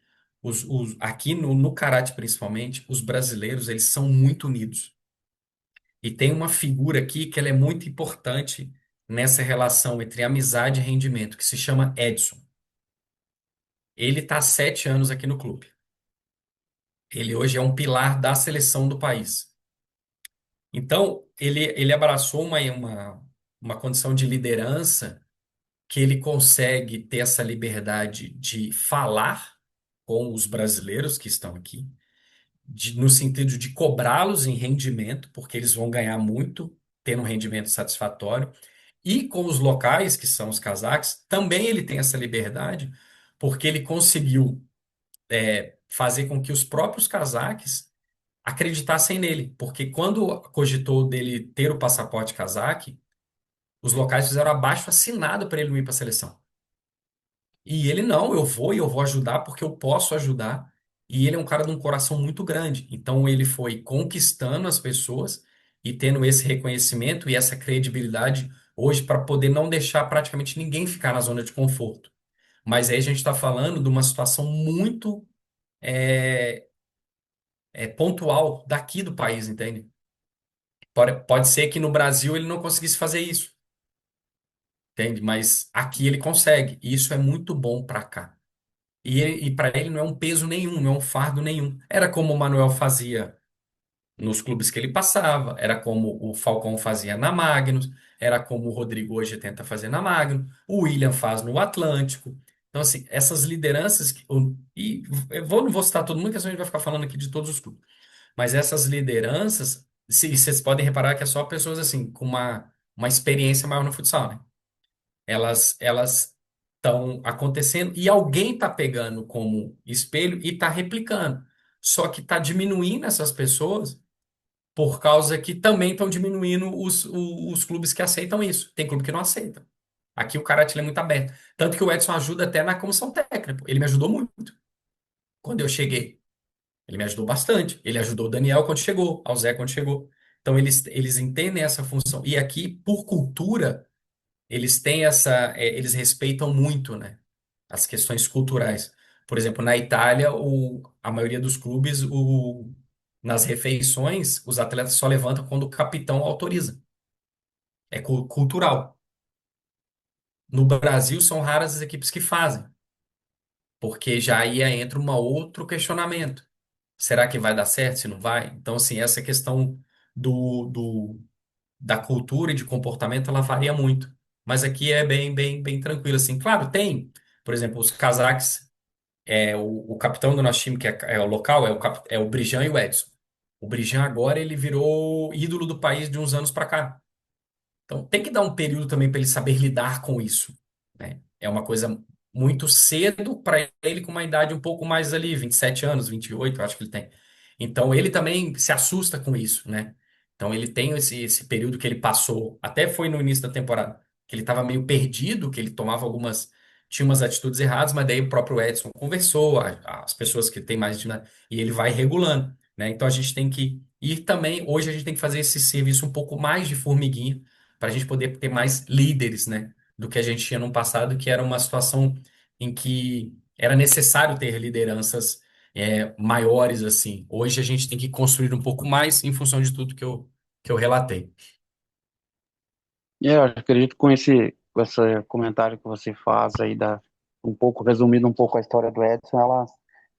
aqui no karate principalmente, os brasileiros eles são muito unidos. E tem uma figura aqui que ela é muito importante nessa relação entre amizade e rendimento, que se chama Edson. Ele está há 7 anos aqui no clube. Ele hoje é um pilar da seleção do país. Então, ele abraçou uma condição de liderança que ele consegue ter essa liberdade de falar com os brasileiros que estão aqui, no sentido de cobrá-los em rendimento, porque eles vão ganhar muito, tendo um rendimento satisfatório, e com os locais, que são os cazaques, também ele tem essa liberdade, porque ele conseguiu fazer com que os próprios cazaques acreditassem nele, porque quando cogitou dele ter o passaporte cazaque, os locais fizeram abaixo-assinado para ele não ir para a seleção. E ele não, eu vou e eu vou ajudar porque eu posso ajudar. E ele é um cara de um coração muito grande. Então ele foi conquistando as pessoas e tendo esse reconhecimento e essa credibilidade hoje para poder não deixar praticamente ninguém ficar na zona de conforto. Mas aí a gente está falando de uma situação muito é, pontual daqui do país, entende? Pode ser que no Brasil ele não conseguisse fazer isso, entende? Mas aqui ele consegue. E isso é muito bom para cá. E para ele não é um peso nenhum, não é um fardo nenhum. Era como o Manuel fazia nos clubes que ele passava, era como o Falcão fazia na Magnus, era como o Rodrigo hoje tenta fazer na Magnus, o William faz no Atlântico. Então, assim, essas lideranças, e não vou citar todo mundo, que senão a gente vai ficar falando aqui de todos os clubes, mas essas lideranças, vocês podem reparar que é só pessoas assim, com uma experiência maior no futsal, né? Elas estão acontecendo e alguém está pegando como espelho e está replicando. Só que está diminuindo essas pessoas por causa que também estão diminuindo os clubes que aceitam isso. Tem clube que não aceita. Aqui o Karate ele é muito aberto. Tanto que o Edson ajuda até na comissão técnica. Ele me ajudou muito quando eu cheguei. Ele me ajudou bastante. Ele ajudou o Daniel quando chegou, ao Zé quando chegou. Então eles entendem essa função. E aqui, por cultura, eles têm eles respeitam muito, né, as questões culturais. Por exemplo, na Itália, a maioria dos clubes, nas refeições, os atletas só levantam quando o capitão autoriza. É cultural. No Brasil, são raras as equipes que fazem, porque já aí entra um outro questionamento. Será que vai dar certo? Se não vai? Então, assim, essa questão do da cultura e de comportamento, ela varia muito. Mas aqui é bem tranquilo, assim. Claro, tem, por exemplo, os casaques, o capitão do nosso time, que é o local, é o Brijan e o Edson. O Brijan agora, ele virou ídolo do país de uns anos para cá. Então, tem que dar um período também para ele saber lidar com isso, né? É uma coisa muito cedo para ele com uma idade um pouco mais ali, 27 anos, 28, eu acho que ele tem. Então, ele também se assusta com isso, né? Então, ele tem esse período que ele passou, até foi no início da temporada, que ele estava meio perdido, que ele tomava tinha umas atitudes erradas, mas daí o próprio Edson conversou, as pessoas que têm mais, né, e ele vai regulando, né? Então, a gente tem que ir também, hoje a gente tem que fazer esse serviço um pouco mais de formiguinha, para a gente poder ter mais líderes, né, do que a gente tinha no passado, que era uma situação em que era necessário ter lideranças maiores assim. Hoje a gente tem que construir um pouco mais em função de tudo que eu relatei. Eu acredito que com esse comentário que você faz aí, um pouco, resumindo um pouco a história do Edson, ela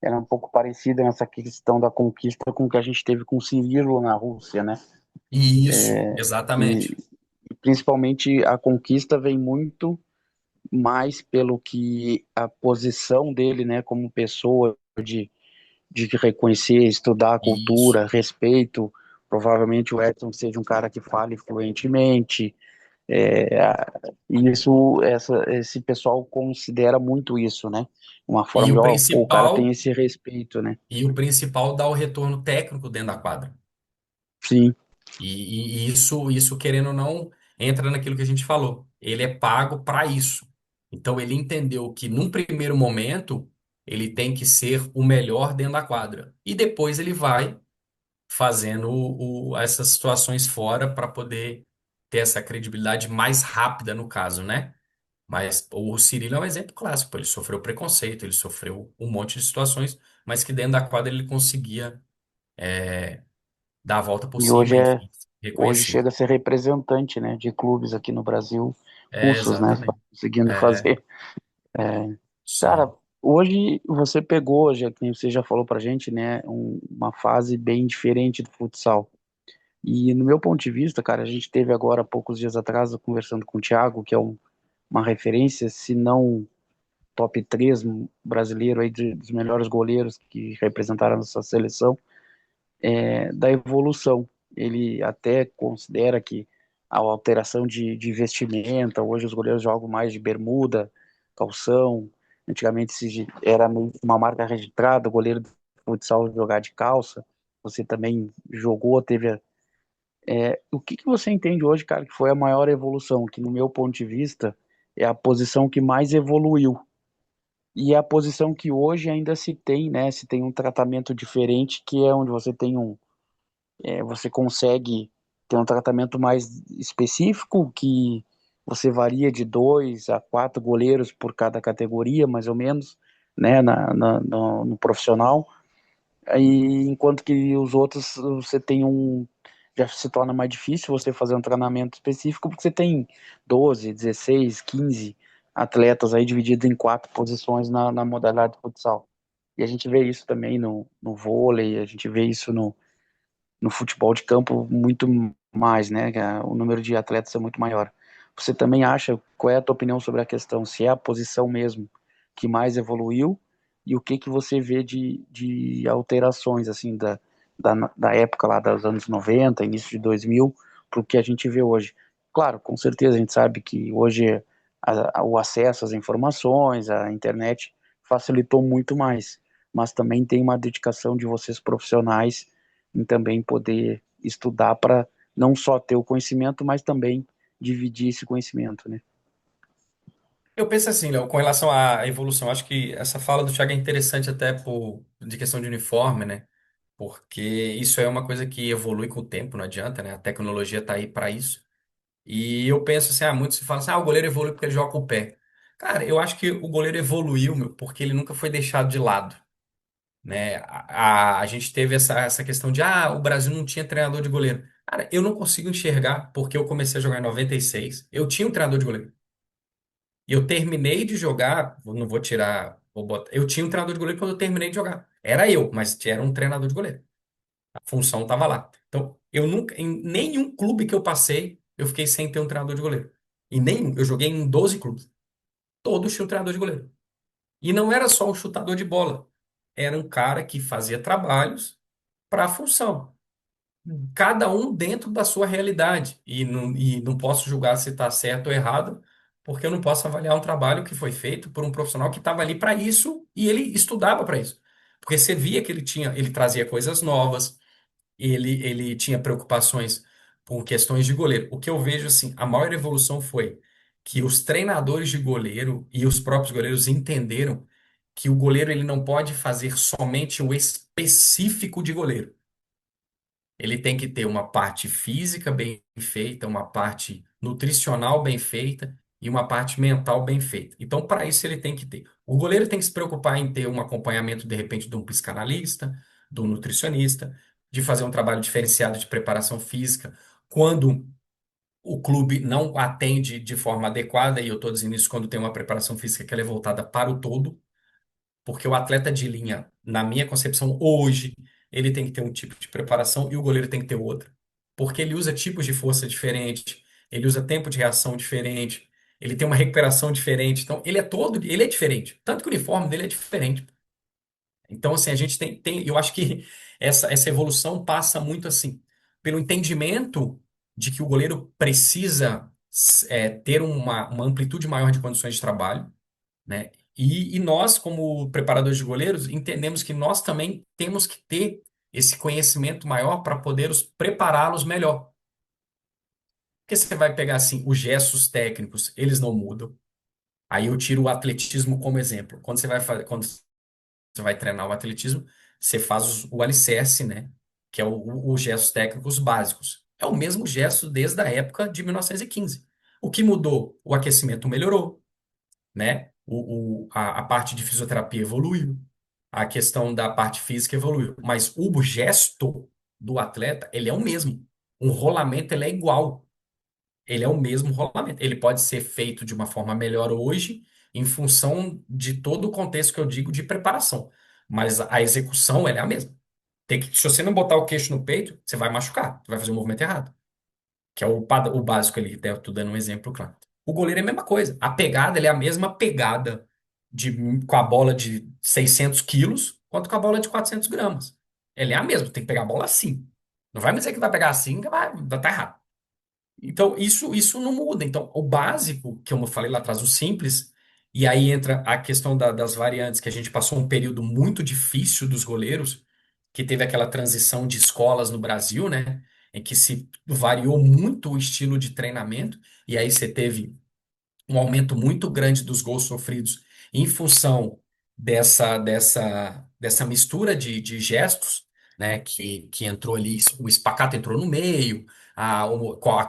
é um pouco parecida nessa questão da conquista com o que a gente teve com o Cirilo na Rússia, né? Isso, E, exatamente. e principalmente a conquista vem muito mais pelo que a posição dele, né, como pessoa, de reconhecer, estudar a Isso. cultura, respeito. Provavelmente o Edson seja um cara que fale fluentemente. Esse pessoal considera muito isso, né? Uma E forma de, o ó, pô, o cara tem principal, esse respeito, né? dá o retorno técnico dentro da quadra. Sim, E isso, querendo ou não, entra naquilo que a gente falou. Ele é pago para isso. Então, ele entendeu que, num primeiro momento, ele tem que ser o melhor dentro da quadra. E depois ele vai fazendo essas situações fora para poder ter essa credibilidade mais rápida, no caso, né? Mas o Cirilo é um exemplo clássico. Ele sofreu preconceito, ele sofreu um monte de situações, mas que dentro da quadra ele conseguia dar a volta por e cima, enfim, hoje reconhecido. chega a ser representante, né, de clubes aqui no Brasil, É, russos, né, exatamente. conseguindo É, fazer. É, cara, sim. hoje você pegou, já que você já falou pra gente, né, uma fase bem diferente do futsal. E no meu ponto de vista, cara, a gente teve agora, poucos dias atrás, conversando com o Thiago, que é uma referência, se não top 3 brasileiro aí dos melhores goleiros que representaram a nossa seleção, da evolução. Ele até considera que a alteração de vestimenta, hoje os goleiros jogam mais de bermuda, calção, antigamente era meio que uma marca registrada, o goleiro de futsal jogar de calça, você também jogou, o que você entende hoje, cara, que foi a maior evolução, que no meu ponto de vista é a posição que mais evoluiu, e é a posição que hoje ainda se tem, né, se tem um tratamento diferente, que é onde você consegue ter um tratamento mais específico, que você varia de 2 a 4 goleiros por cada categoria, mais ou menos, né, no profissional. Aí, enquanto que os outros você tem já se torna mais difícil você fazer um treinamento específico, porque você tem 12, 16, 15 atletas aí divididos em 4 posições na modalidade de futsal. E a gente vê isso também no vôlei, a gente vê isso no futebol de campo muito mais, né? O número de atletas é muito maior. Você também acha, qual é a tua opinião sobre a questão, se é a posição mesmo que mais evoluiu e o que que você vê de alterações, assim, da época lá dos anos 90, início de 2000, para o que a gente vê hoje? Claro, com certeza a gente sabe que hoje o acesso às informações, a internet facilitou muito mais, mas também tem uma dedicação de vocês profissionais em também poder estudar para não só ter o conhecimento, mas também dividir esse conhecimento, né? Eu penso assim, Léo, com relação à evolução, acho que essa fala do Thiago é interessante até de questão de uniforme, né? Porque isso é uma coisa que evolui com o tempo, não adianta, né? A tecnologia está aí para isso. E eu penso assim, muitos se falam assim, o goleiro evolui porque ele joga com o pé. Cara, eu acho que o goleiro evoluiu, meu, porque ele nunca foi deixado de lado, né? A gente teve essa questão de, o Brasil não tinha treinador de goleiro. Cara, eu não consigo enxergar porque eu comecei a jogar em 96. Eu tinha um treinador de goleiro. E eu terminei de jogar, não vou tirar, vou botar, eu tinha um treinador de goleiro quando eu terminei de jogar. Era eu, mas era um treinador de goleiro. A função estava lá. Então, eu nunca, em nenhum clube que eu passei, eu fiquei sem ter um treinador de goleiro. Em nenhum. Eu joguei em 12 clubes. Todos tinham um treinador de goleiro. E não era só um chutador de bola. Era um cara que fazia trabalhos para a função. Cada um dentro da sua realidade. E não posso julgar se está certo ou errado, porque eu não posso avaliar um trabalho que foi feito por um profissional que estava ali para isso e ele estudava para isso. Porque você via que ele trazia coisas novas, ele tinha preocupações com questões de goleiro. O que eu vejo assim, a maior evolução foi que os treinadores de goleiro e os próprios goleiros entenderam que o goleiro ele não pode fazer somente o específico de goleiro. Ele tem que ter uma parte física bem feita, uma parte nutricional bem feita e uma parte mental bem feita. Então, para isso, ele tem que ter. O goleiro tem que se preocupar em ter um acompanhamento, de repente, de um psicanalista, de um nutricionista, de fazer um trabalho diferenciado de preparação física. Quando o clube não atende de forma adequada, e eu estou dizendo isso quando tem uma preparação física que ela é voltada para o todo, porque o atleta de linha, na minha concepção, hoje, ele tem que ter um tipo de preparação e o goleiro tem que ter outra. Porque ele usa tipos de força diferentes, ele usa tempo de reação diferente, ele tem uma recuperação diferente. Então, ele é diferente. Tanto que o uniforme dele é diferente. Então, assim, a gente eu acho que essa evolução passa muito assim, pelo entendimento de que o goleiro precisa ter uma amplitude maior de condições de trabalho, né? E nós, como preparadores de goleiros, entendemos que nós também temos que ter esse conhecimento maior para poder prepará-los melhor. Porque você vai pegar assim, os gestos técnicos, eles não mudam. Aí eu tiro o atletismo como exemplo. Quando você vai treinar o atletismo, você faz o alicerce, né? Que é os gestos técnicos básicos. É o mesmo gesto desde a época de 1915. O que mudou? O aquecimento melhorou, né? A parte de fisioterapia evoluiu, a questão da parte física evoluiu, mas o gesto do atleta, ele é o mesmo. Um rolamento, ele é igual. Ele é o mesmo rolamento. Ele pode ser feito de uma forma melhor hoje, em função de todo o contexto que eu digo de preparação. Mas a execução, ela é a mesma. Se você não botar o queixo no peito, você vai machucar, você vai fazer o movimento errado, que é o básico ali, né? Eu tô dando um exemplo claro. O goleiro é a mesma coisa. A pegada, ele é a mesma pegada com a bola de 600 quilos quanto com a bola de 400 gramas. Ele é a mesma, tem que pegar a bola assim. Não vai me dizer que vai pegar assim, que vai tá errado. Então, isso não muda. Então, o básico, que eu falei lá atrás, o simples, e aí entra a questão das variantes, que a gente passou um período muito difícil dos goleiros, que teve aquela transição de escolas no Brasil, né? Em que se variou muito o estilo de treinamento, e aí você teve um aumento muito grande dos gols sofridos em função dessa mistura de gestos, né, que entrou ali, o espacato entrou no meio, a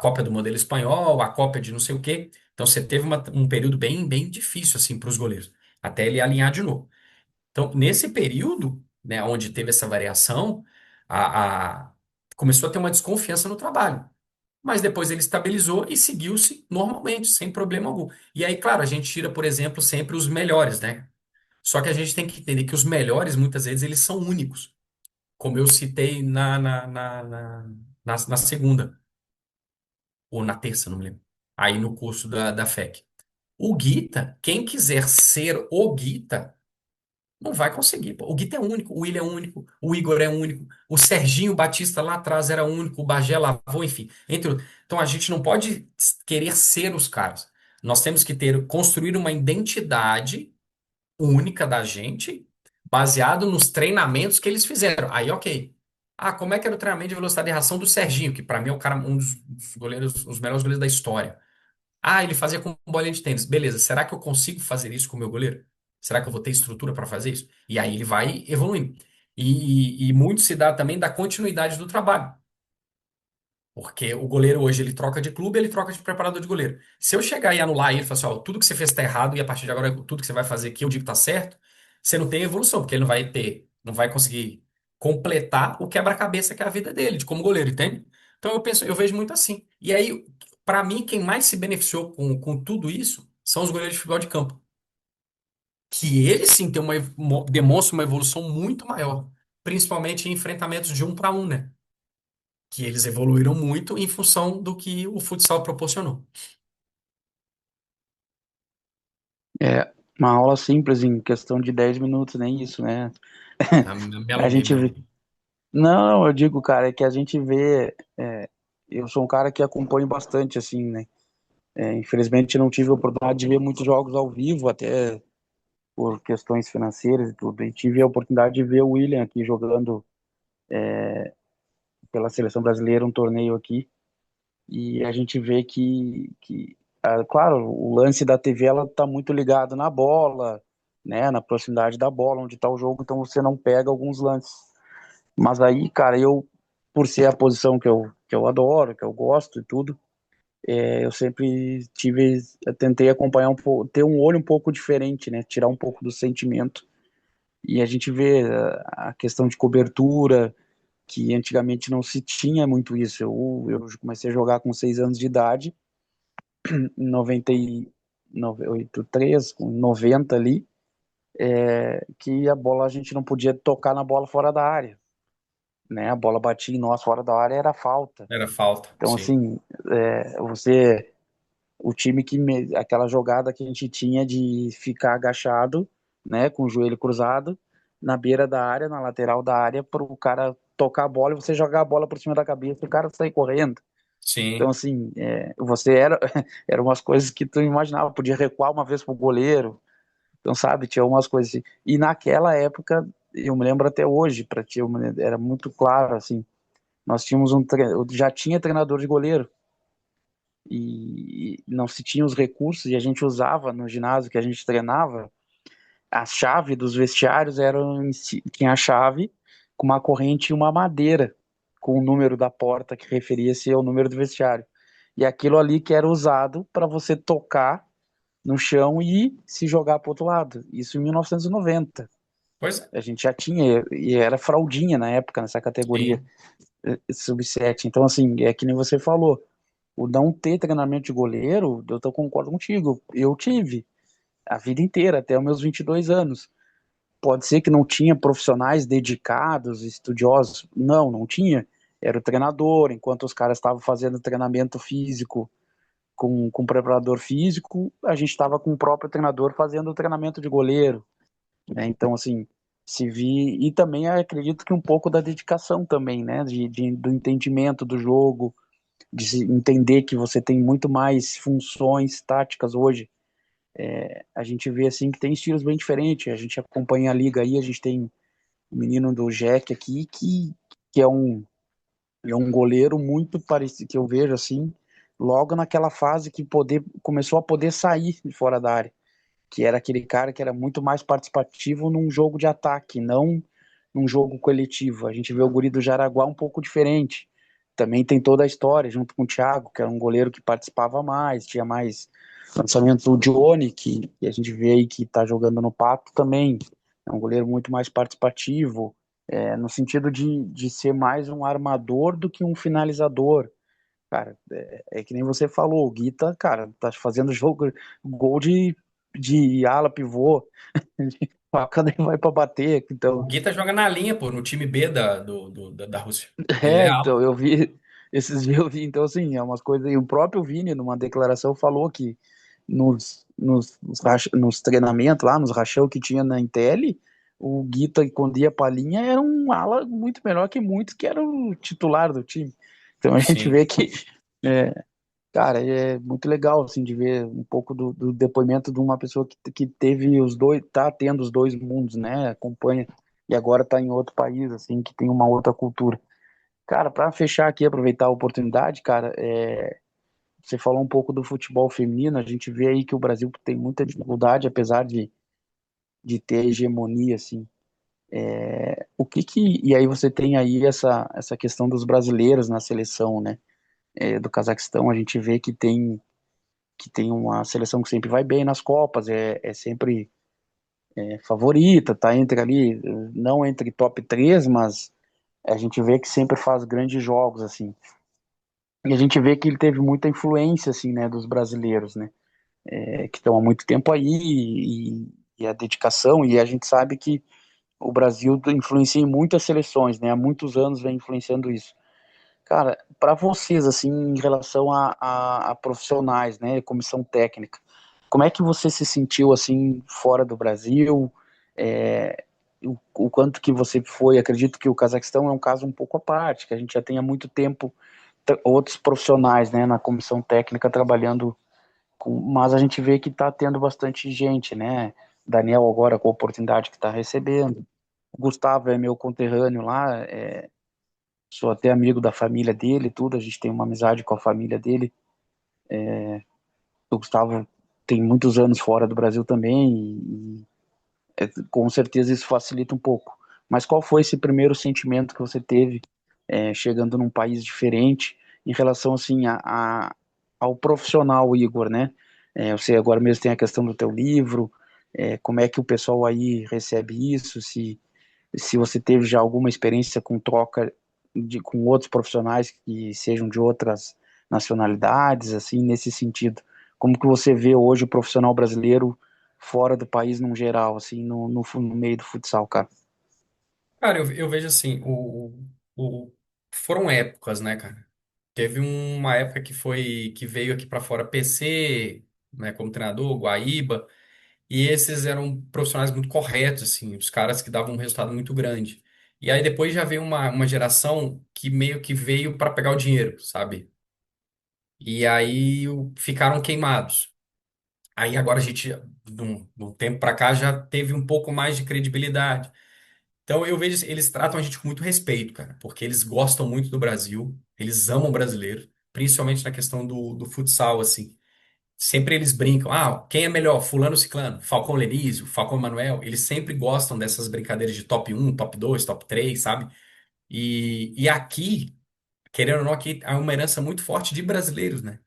cópia do modelo espanhol, a cópia de não sei o quê. Então você teve um período bem difícil assim para os goleiros, até ele alinhar de novo. Então, nesse período, né, onde teve essa variação, a, a- começou a ter uma desconfiança no trabalho. Mas depois ele estabilizou e seguiu-se normalmente, sem problema algum. E aí, claro, a gente tira, por exemplo, sempre os melhores, né? Só que a gente tem que entender que os melhores, muitas vezes, eles são únicos. Como eu citei na segunda, ou na terça, não me lembro. Aí no curso da FEC. O Guita, quem quiser ser o Guita, não vai conseguir. Pô. O Guita é único, o William é único, o Igor é único, o Serginho Batista lá atrás era único, o Bagé Lavou, enfim. Então a gente não pode querer ser os caras. Nós temos que construir uma identidade única da gente, baseado nos treinamentos que eles fizeram. Aí, ok. Ah, como é que era o treinamento de velocidade e reação do Serginho, que para mim é o cara, um dos goleiros, os melhores goleiros da história. Ah, ele fazia com bolinha de tênis. Beleza, será que eu consigo fazer isso com o meu goleiro? Será que eu vou ter estrutura para fazer isso? E aí ele vai evoluindo. E muito se dá também da continuidade do trabalho. Porque o goleiro hoje ele troca de clube, ele troca de preparador de goleiro. Se eu chegar e anular ele e falar assim, ó, tudo que você fez está errado e a partir de agora tudo que você vai fazer aqui eu digo que tá certo, você não tem evolução, porque ele não vai conseguir completar o quebra-cabeça que é a vida dele, de como goleiro, entende? Então eu vejo muito assim. E aí, para mim, quem mais se beneficiou com tudo isso são os goleiros de futebol de campo. Que eles sim têm demonstram uma evolução muito maior, principalmente em enfrentamentos de 1-1, né? Que eles evoluíram muito em função do que o futsal proporcionou. É uma aula simples em questão de 10 minutos, nem isso, né? Me A alonguei, gente me vê. alonguei. Não, eu digo, cara, é que a gente vê. Eu sou um cara que acompanho bastante, assim, né? Infelizmente não tive a oportunidade de ver muitos jogos ao vivo, até por questões financeiras e tudo. E tive a oportunidade de ver o William aqui jogando pela seleção brasileira um torneio aqui. E a gente vê claro, o lance da TV ela tá muito ligado na bola, né? Na proximidade da bola, onde tá o jogo, então você não pega alguns lances. Mas aí, cara, por ser a posição que eu adoro, que eu gosto e tudo, eu sempre eu tentei acompanhar um pouco, ter um olho um pouco diferente, né? Tirar um pouco do sentimento. E a gente vê a questão de cobertura, que antigamente não se tinha muito isso. Eu comecei a jogar com 6 anos de idade, em 93, com 90 ali, que a bola a gente não podia tocar na bola fora da área, né? A bola batia em nós fora da área, era falta. Era falta, Então, sim. assim, o time aquela jogada que a gente tinha de ficar agachado, né, com o joelho cruzado, na beira da área, na lateral da área, para o cara tocar a bola e você jogar a bola por cima da cabeça e o cara sair correndo. Então, Sim. assim, você era, eram umas coisas que tu imaginava, podia recuar uma vez pro goleiro, então, sabe, tinha umas coisas assim. E naquela época, eu me lembro até hoje, para ti, era muito claro, assim, nós tínhamos já tinha treinador de goleiro, e não se tinha os recursos, e a gente usava no ginásio que a gente treinava, a chave dos vestiários tinha a chave com uma corrente e uma madeira, com o número da porta que referia-se ao número do vestiário. E aquilo ali que era usado para você tocar no chão e se jogar para outro lado. Isso em 1990. Pois é. A gente já tinha, e era fraldinha na época, nessa categoria Sim. sub-7. Então, assim, é que nem você falou, o não ter treinamento de goleiro, concordo contigo, eu tive a vida inteira, até os meus 22 anos. Pode ser que não tinha profissionais dedicados, estudiosos. Não, não tinha. Era o treinador, enquanto os caras estavam fazendo treinamento físico com preparador físico, a gente estava com o próprio treinador fazendo o treinamento de goleiro, né? Então, assim, e também acredito que um pouco da dedicação também, né? Do entendimento do jogo, de se entender que você tem muito mais funções táticas hoje. A gente vê, assim, que tem estilos bem diferentes. A gente acompanha a liga aí, a gente tem o menino do Jack aqui, que é um goleiro muito parecido, que eu vejo assim, logo naquela fase que começou a poder sair de fora da área, que era aquele cara que era muito mais participativo num jogo de ataque, não num jogo coletivo. A gente vê o guri do Jaraguá um pouco diferente. Também tem toda a história, junto com o Thiago, que era um goleiro que participava mais, tinha mais lançamento. O Johnny, que a gente vê aí que tá jogando no Pato também, é um goleiro muito mais participativo, no sentido de ser mais um armador do que um finalizador. Cara, é que nem você falou, o Gui tá, cara, tá fazendo gol de ala, pivô, faca nem vai pra bater, O então, Guita joga na linha, pô, no time B da Rússia. Ele é então ala. eu vi, esses dias eu vi, então assim, é umas coisas, e o próprio Vini, numa declaração, falou que nos treinamentos lá, nos rachão que tinha na Intel, o Guita, quando ia pra linha, era um ala muito melhor que muitos que era o titular do time. Então a gente Sim. vê que é, cara, é muito legal, assim, de ver um pouco do depoimento de uma pessoa que teve os dois, tá tendo os dois mundos, né? Acompanha e agora tá em outro país, assim, que tem uma outra cultura. Cara, para fechar aqui, aproveitar a oportunidade, cara, você falou um pouco do futebol feminino, a gente vê aí que o Brasil tem muita dificuldade, apesar de ter hegemonia, assim. E aí você tem aí essa questão dos brasileiros na seleção, né? Do Cazaquistão, a gente vê que tem uma seleção que sempre vai bem nas Copas, é sempre favorita, tá entre ali, não entre top 3, mas a gente vê que sempre faz grandes jogos, assim. E a gente vê que ele teve muita influência, assim, né, dos brasileiros, né, que estão há muito tempo aí, e a dedicação, e a gente sabe que o Brasil influencia em muitas seleções, né? Há muitos anos vem influenciando isso. Cara, para vocês, assim, em relação a profissionais, né, comissão técnica, como é que você se sentiu, assim, fora do Brasil? É, o quanto que você foi? Acredito que o Cazaquistão é um caso um pouco à parte, que a gente já tem há muito tempo outros profissionais, né, na comissão técnica trabalhando com, mas a gente vê que está tendo bastante gente, né? Daniel agora com a oportunidade que está recebendo. O Gustavo é meu conterrâneo lá, sou até amigo da família dele, tudo, a gente tem uma amizade com a família dele. O Gustavo tem muitos anos fora do Brasil também com certeza isso facilita um pouco. Mas qual foi esse primeiro sentimento que você teve chegando num país diferente em relação assim ao profissional, Igor, né? Você agora mesmo tem a questão do teu livro, como é que o pessoal aí recebe isso? Se você teve já alguma experiência com troca com outros profissionais que sejam de outras nacionalidades, assim, nesse sentido. Como que você vê hoje o profissional brasileiro fora do país num geral, assim, no meio do futsal, cara? Cara, eu vejo assim, foram épocas, né, cara? Teve uma época que veio aqui pra fora PC, né, como treinador, Guaíba, e esses eram profissionais muito corretos, assim, os caras que davam um resultado muito grande. E aí depois já veio uma geração que meio que veio para pegar o dinheiro, sabe? E aí ficaram queimados. Aí agora a gente, de um tempo para cá, já teve um pouco mais de credibilidade. Então eu vejo, eles tratam a gente com muito respeito, cara, porque eles gostam muito do Brasil, eles amam o brasileiro, principalmente na questão do futsal, assim. Sempre eles brincam, ah, quem é melhor, fulano ou ciclano, Falcão Lenísio, Falcão Manuel, eles sempre gostam dessas brincadeiras de top um, top 2, top 3, sabe? E aqui, querendo ou não, aqui há uma herança muito forte de brasileiros, né?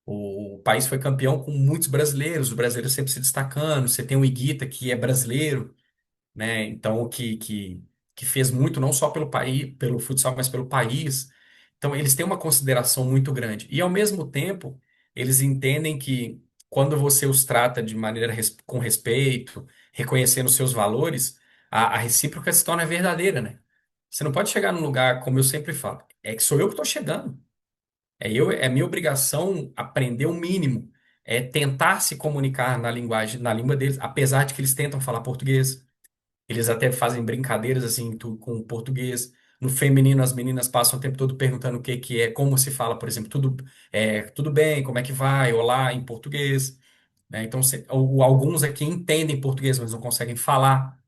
O país foi campeão com muitos brasileiros, o brasileiro sempre se destacando. Você tem o Higuita, que é brasileiro, né? Então, que fez muito, não só pelo país, pelo futsal, mas pelo país. Então, eles têm uma consideração muito grande. E, ao mesmo tempo, eles entendem que quando você os trata de maneira com respeito, reconhecendo os seus valores, a recíproca se torna verdadeira, né? Você não pode chegar num lugar, como eu sempre falo, é que sou eu que estou chegando. É minha obrigação aprender o mínimo, é tentar se comunicar na linguagem, na língua deles, apesar de que eles tentam falar português. Eles até fazem brincadeiras assim com o português. No feminino, as meninas passam o tempo todo perguntando o que que é, como se fala, por exemplo, tudo bem, como é que vai, olá, em português, né? Então, alguns aqui entendem português, mas não conseguem falar,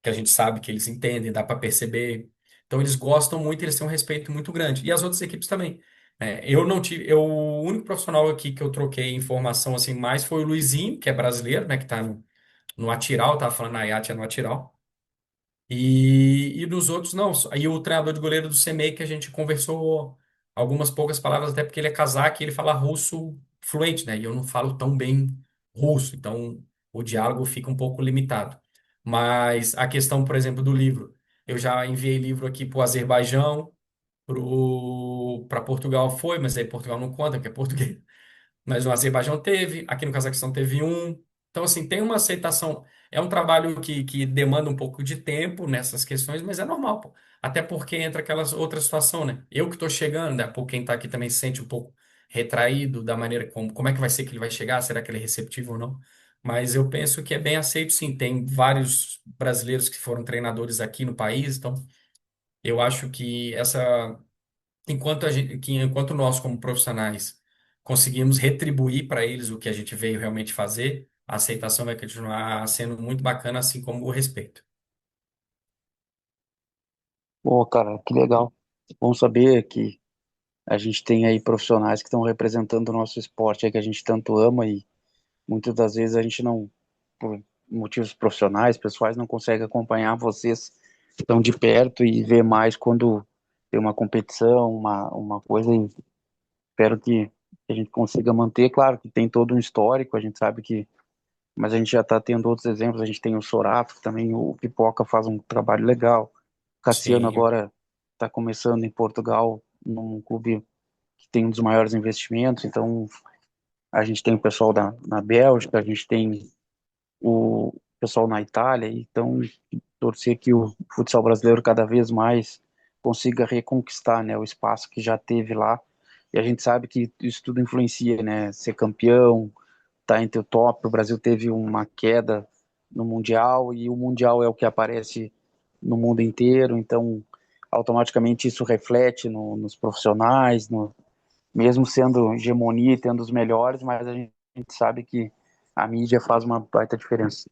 que a gente sabe que eles entendem, dá para perceber. Então eles gostam muito, eles têm um respeito muito grande. E as outras equipes também. Né? Eu não tive, o único profissional aqui que eu troquei informação assim mais foi o Luizinho, que é brasileiro, né, que tá no Atiral, tava falando na IAT, é no Atiral. E dos outros, não. Aí o treinador de goleiro do CMEI, que a gente conversou algumas poucas palavras, até porque ele é casaco e ele fala russo fluente, né? E eu não falo tão bem russo, então o diálogo fica um pouco limitado. Mas a questão, por exemplo, do livro. Eu já enviei livro aqui para o Azerbaijão, para Portugal foi, mas aí Portugal não conta, porque é português. Mas no Azerbaijão teve, aqui no Cazaquistão teve um. Então, assim, tem uma aceitação. É um trabalho que demanda um pouco de tempo nessas questões, mas é normal, pô. Até porque entra aquela outra situação, né? Eu que estou chegando, né? Pô, quem está aqui também se sente um pouco retraído da maneira como é que vai ser que ele vai chegar, será que ele é receptivo ou não? Mas eu penso que é bem aceito, sim. Tem vários brasileiros que foram treinadores aqui no país, então eu acho que enquanto nós, como profissionais, conseguimos retribuir para eles o que a gente veio realmente fazer, a aceitação vai continuar sendo muito bacana, assim como o respeito. Pô, cara, que legal. Bom saber que a gente tem aí profissionais que estão representando o nosso esporte aí que a gente tanto ama e muitas das vezes a gente não, por motivos profissionais, pessoais, não consegue acompanhar vocês tão de perto e ver mais quando tem uma competição, uma coisa, e espero que a gente consiga manter. Claro que tem todo um histórico, a gente sabe que, mas a gente já está tendo outros exemplos, a gente tem o Sorato, que também o Pipoca faz um trabalho legal, o Cassiano Sim, agora está começando em Portugal, num clube que tem um dos maiores investimentos, então a gente tem o pessoal na Bélgica, a gente tem pessoal na Itália, então torcer que o futsal brasileiro cada vez mais consiga reconquistar, né, o espaço que já teve lá. E a gente sabe que isso tudo influencia, né, ser campeão, tá entre o top. O Brasil teve uma queda no Mundial e o Mundial é o que aparece no mundo inteiro, então automaticamente isso reflete nos profissionais, mesmo sendo hegemonia e tendo os melhores, mas a gente sabe que a mídia faz uma baita diferença.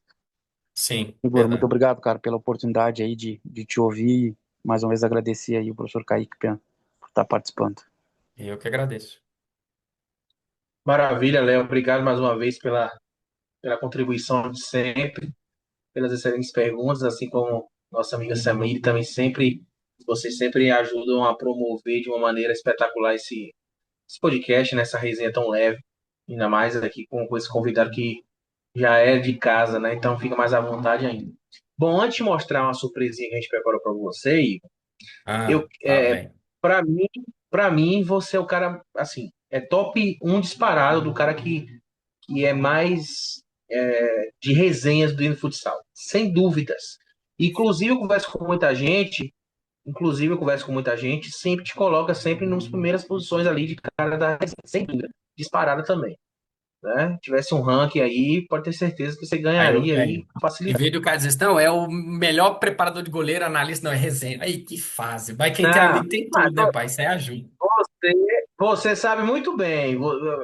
Sim, Igor, muito verdade. obrigado, cara, pela oportunidade aí de te ouvir. Mais uma vez agradecer aí o professor Kaique por estar participando. Eu que agradeço. Maravilha, Léo. Obrigado mais uma vez pela contribuição de sempre, pelas excelentes perguntas, assim como nossa amiga Samir também sempre, vocês sempre ajudam a promover de uma maneira espetacular esse podcast, né, essa resenha tão leve, ainda mais aqui com esse convidado que já é de casa, né? Então fica mais à vontade ainda. Bom, antes de mostrar uma surpresinha que a gente preparou para você, Igor, Ah, eu, lá vem. para mim, para mim, você é o cara, assim, é top um disparado do cara que é mais de resenhas do Hino Futsal, sem dúvidas. Inclusive, eu converso com muita gente, sempre te coloca sempre nas primeiras posições ali de cara da resenha, sem dúvida, disparada também, né? Tivesse um ranking aí, pode ter certeza que você Aí eu ganharia aí ganho. com Em facilidade. vez do cara dizer, não, é o melhor preparador de goleiro, analista, não, é resenha. Aí, que fase. Mas quem tem Não, amigo tem mas tudo, né, pai? Isso aí ajuda. você sabe muito bem,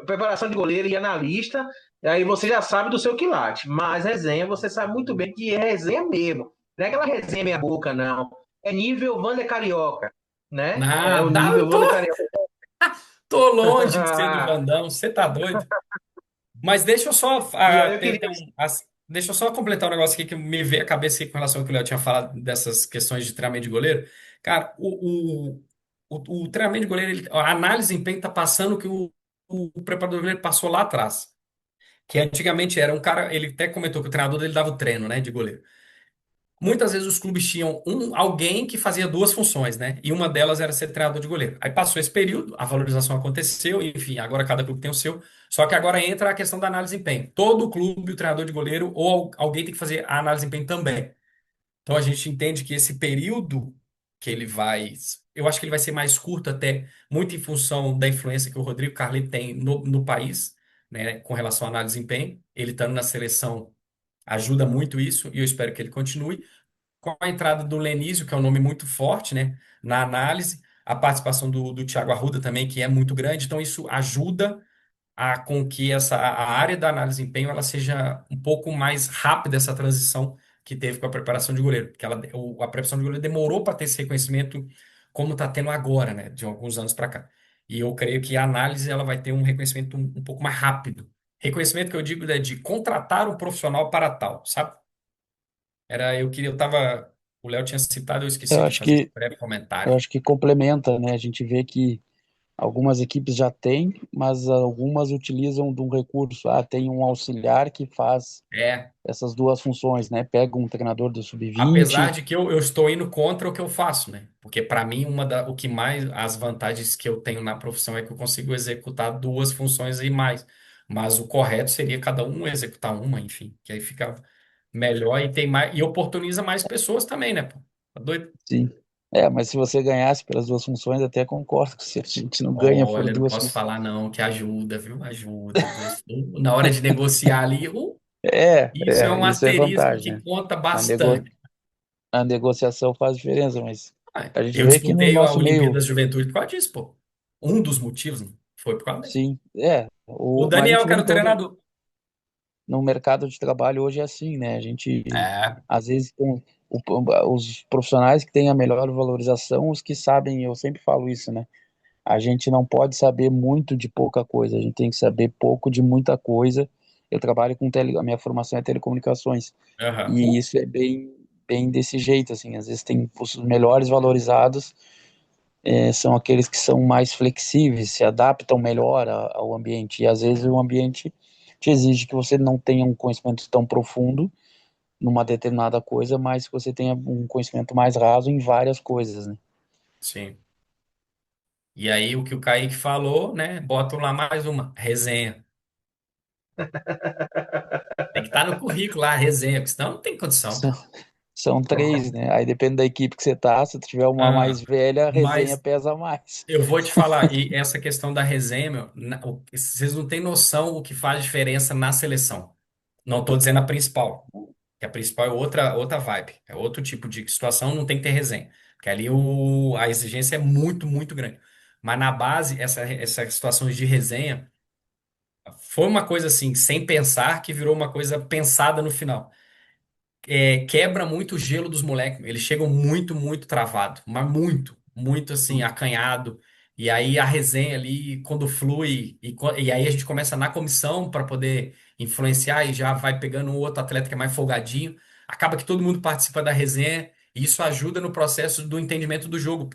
preparação de goleiro e analista, aí você já sabe do seu quilate, mas resenha você sabe muito bem que é resenha mesmo. Não é aquela resenha meia boca, não. É nível Wander Carioca, né? É o Nada, nível eu Wander Carioca. tô longe de ser do Vandão, você tá doido? Mas deixa eu só E aí eu queria. deixa eu só completar um negócio aqui que me veio à cabeça aqui com relação ao que o Léo tinha falado dessas questões de treinamento de goleiro. Cara, o treinamento de goleiro, a análise de desempenho tá passando o que o preparador de goleiro passou lá atrás. Que antigamente era um cara, ele até comentou que o treinador dele dava o treino, né, de goleiro. Muitas vezes os clubes tinham alguém que fazia duas funções, né? E uma delas era ser treinador de goleiro. Aí passou esse período, a valorização aconteceu, enfim, agora cada clube tem o seu. Só que agora entra a questão da análise de desempenho. Todo clube, o treinador de goleiro, ou alguém tem que fazer a análise de desempenho também. Então a gente entende que esse período que ele vai. Eu acho que ele vai ser mais curto, até, muito em função da influência que o Rodrigo Carli tem no país, né, com relação à análise de desempenho. Ele estando na seleção ajuda muito isso, e eu espero que ele continue com a entrada do Lenísio, que é um nome muito forte, né, na análise, a participação do Thiago Arruda também, que é muito grande, então isso ajuda com que a área da análise de desempenho ela seja um pouco mais rápida, essa transição que teve com a preparação de goleiro, porque a preparação de goleiro demorou para ter esse reconhecimento como está tendo agora, né, de alguns anos para cá. E eu creio que a análise ela vai ter um reconhecimento um pouco mais rápido. Reconhecimento que eu digo é de contratar um profissional para tal, sabe? Eu tava, o Léo tinha citado, eu esqueci Eu de acho fazer esse que, breve eu comentário. acho que complementa, né? A gente vê que algumas equipes já têm, mas algumas utilizam de um recurso. Ah, tem um auxiliar que faz É, essas duas funções, né? Pega um treinador do apesar sub-20. de que eu estou indo contra o que eu faço, né? Porque para mim o que mais as vantagens que eu tenho na profissão é que eu consigo executar duas funções e mais. Mas o correto seria cada um executar uma, enfim, que aí fica melhor e tem mais e oportuniza mais pessoas também, né, pô? Tá doido? Sim. Mas se você ganhasse pelas duas funções, até concordo que se a gente não ganha por Olha, não duas posso funções. falar não, que ajuda, viu? Ajuda. Na hora de negociar ali, isso é um Isso é asterisco vantagem, que né? conta A, nego... bastante. a negociação faz diferença, mas Ah, a gente eu vê que no disputei a nosso meio, Olimpíadas de Juventude por causa disso, pô. Um dos motivos, né, foi por causa disso. sim, mas a O Daniel, gente que vê era em o todo treinador. no mercado de trabalho hoje é assim, né? A gente, É, às vezes, os profissionais que têm a melhor valorização, os que sabem, eu sempre falo isso, né? A gente não pode saber muito de pouca coisa, a gente tem que saber pouco de muita coisa. Eu trabalho a minha formação é telecomunicações, aham. e isso é bem desse jeito, assim, às vezes tem os melhores valorizados, são aqueles que são mais flexíveis, se adaptam melhor ao ambiente, e às vezes o ambiente te exige que você não tenha um conhecimento tão profundo numa determinada coisa, mas que você tenha um conhecimento mais raso em várias coisas, né? Sim. E aí, o que o Kaique falou, né? Botam lá mais uma, resenha. Tem que estar no currículo lá, a resenha, porque senão não tem condição. São, são três, né? Aí depende da equipe que você tá. Se tu tiver uma mais Ah, velha, a resenha mas pesa mais. eu vou te falar, e essa questão da resenha, meu, vocês não têm noção o que faz diferença na seleção. Não estou dizendo a principal, que a principal é outra vibe, é outro tipo de situação, não tem que ter resenha. Porque ali a exigência é muito, muito grande. Mas na base, essas situações de resenha foi uma coisa assim, sem pensar, que virou uma coisa pensada no final. Quebra muito o gelo dos moleques. Eles chegam muito, muito travado, mas muito, muito assim, acanhado. E aí a resenha ali, quando flui, e aí a gente começa na comissão para poder influenciar e já vai pegando um outro atleta que é mais folgadinho. Acaba que todo mundo participa da resenha e isso ajuda no processo do entendimento do jogo.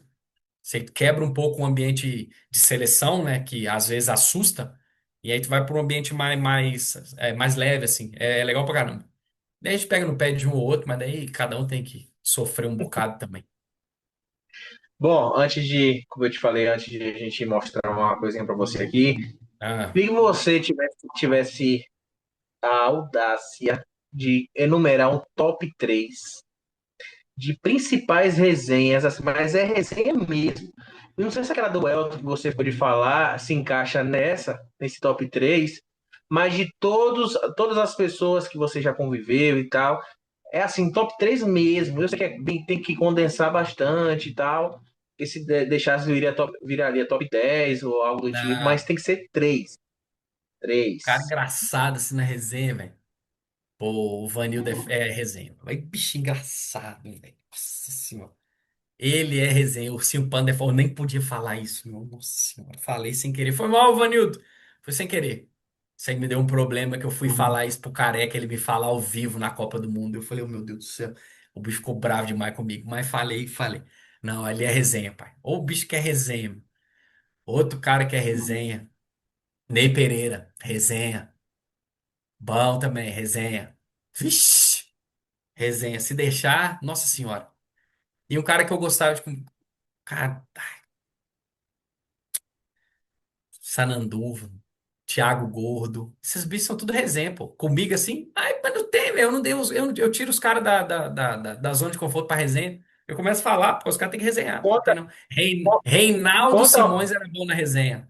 Você quebra um pouco o ambiente de seleção, né, que às vezes assusta, e aí tu vai para um ambiente mais leve, assim. É legal pra caramba. Daí a gente pega no pé de um ou outro, mas daí cada um tem que sofrer um bocado também. Bom, como eu te falei, antes de a gente mostrar uma coisinha para você aqui, Ah, se você tivesse a audácia de enumerar um top 3 de principais resenhas, assim, mas é resenha mesmo. Eu não sei se aquela do Elton que você pôde falar se encaixa nesse top 3, mas de todas as pessoas que você já conviveu e tal, é assim, top 3 mesmo. Eu sei que tem que condensar bastante e tal, porque se deixasse viraria top 10 ou algo do tipo, mas não. tem que ser três. Cara Três. engraçado assim na resenha, velho. Pô, o Vanildo é resenha. Vai, bicho engraçado, velho. Nossa senhora. Ele é resenha. O Ursinho Panda eu nem podia falar isso, meu. Nossa senhora. Falei sem querer. Foi mal, Vanildo. Foi sem querer. Isso aí me deu um problema que eu fui falar isso pro Careca, ele me falar ao vivo na Copa do Mundo. Eu falei, oh, meu Deus do céu. O bicho ficou bravo demais comigo. Mas falei. Não, ele é resenha, pai. Ô, o bicho que é resenha, meu. Outro cara que é resenha. Ney Pereira, resenha. Bom também, resenha. Vixe, resenha. Se deixar, nossa senhora. E um cara que eu gostava de. Cara, Sananduva, Thiago Gordo. Esses bichos são tudo resenha, pô. Comigo assim, ai, mas não tem, eu não dei eu tiro os caras da zona de conforto pra resenha. Eu começo a falar, pô, os caras têm que resenhar, pô. Não tem Conta, não. Reinaldo conta. Simões era bom na resenha.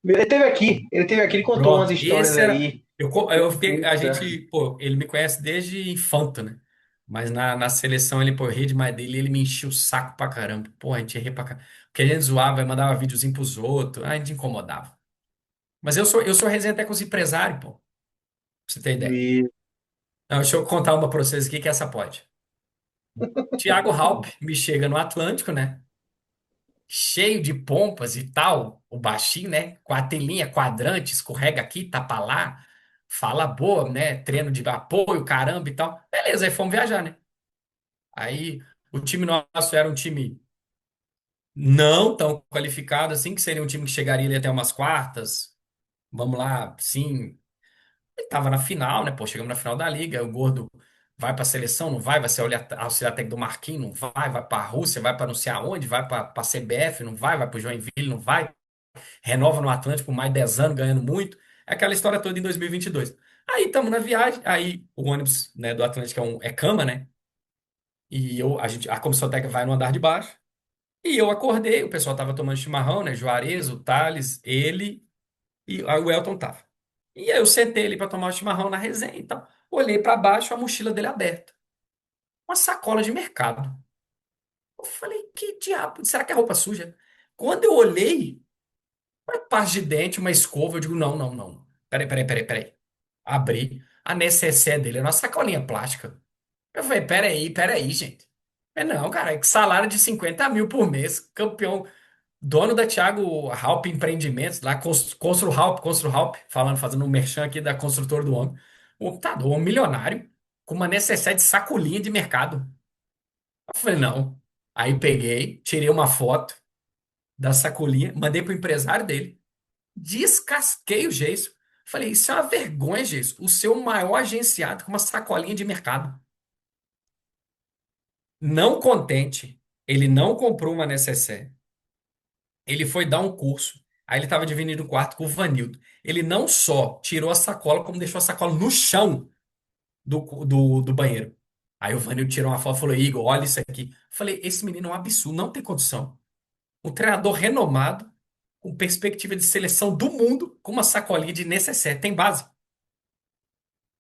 Ele contou umas Pronto, histórias esse era. aí. Eu fiquei, a Puta. gente, pô, ele me conhece desde infanto, né? Mas na seleção ele, pô, eu ria demais dele e ele me enchia o saco pra caramba. Pô, a gente ria pra caramba. Porque a gente zoava, mandava videozinho pros outros, a gente incomodava. Mas eu sou resenha até com os empresários, pô, pra você ter ideia. E Não, deixa eu contar uma pra vocês aqui que essa pode. Tiago Halpe me chega no Atlântico, né? Cheio de pompas e tal, o baixinho, né? Com a telinha quadrante, escorrega aqui, tapa lá, fala boa, né? Treino de apoio, caramba e tal. Beleza, aí fomos viajar, né? Aí o time nosso era um time não tão qualificado assim, que seria um time que chegaria ali até umas quartas. Vamos lá, sim. Ele tava na final, né? Pô, chegamos na final da liga, o Gordo vai pra seleção, não vai? Vai ser auxiliar técnico do Marquinhos, não vai pra Rússia, vai pra não sei aonde, vai pra CBF, não vai pro Joinville, não vai. Renova no Atlântico por mais 10 anos, ganhando muito. É aquela história toda em 2022. Aí estamos na viagem, aí o ônibus, né, do Atlântico é cama, né? E a comissão técnica vai no andar de baixo. E eu acordei, o pessoal tava tomando chimarrão, né? Juarez, o Thales, ele e aí o Elton tava. E aí eu sentei ali para tomar o chimarrão na resenha e tal. Olhei para baixo, a mochila dele aberta. Uma sacola de mercado. Eu falei, que diabo? Será que é roupa suja? Quando eu olhei, uma pasta de dente, uma escova, eu digo, não, não, não. Peraí. Abri. A necessaire dele era uma sacolinha plástica. Eu falei, peraí, gente. Não, cara, é que salário de 50 mil por mês, campeão, dono da Thiago Halp Empreendimentos, lá, Constru Halp, fazendo um merchan aqui da construtora do homem. Um milionário, com uma necessaire de sacolinha de mercado. Eu falei, não. Aí peguei, tirei uma foto da sacolinha, mandei pro empresário dele. Descasquei o Geiso. Falei, isso é uma vergonha, Geiso. O seu maior agenciado com uma sacolinha de mercado. Não contente, ele não comprou uma necessaire. Ele foi dar um curso. Aí ele tava dividindo o quarto com o Vanildo. Ele não só tirou a sacola, como deixou a sacola no chão do banheiro. Aí o Vanildo tirou uma foto e falou: Igor, olha isso aqui. Eu falei: esse menino é um absurdo, não tem condição. Um treinador renomado, com perspectiva de seleção do mundo, com uma sacolinha de necessaire, tem base.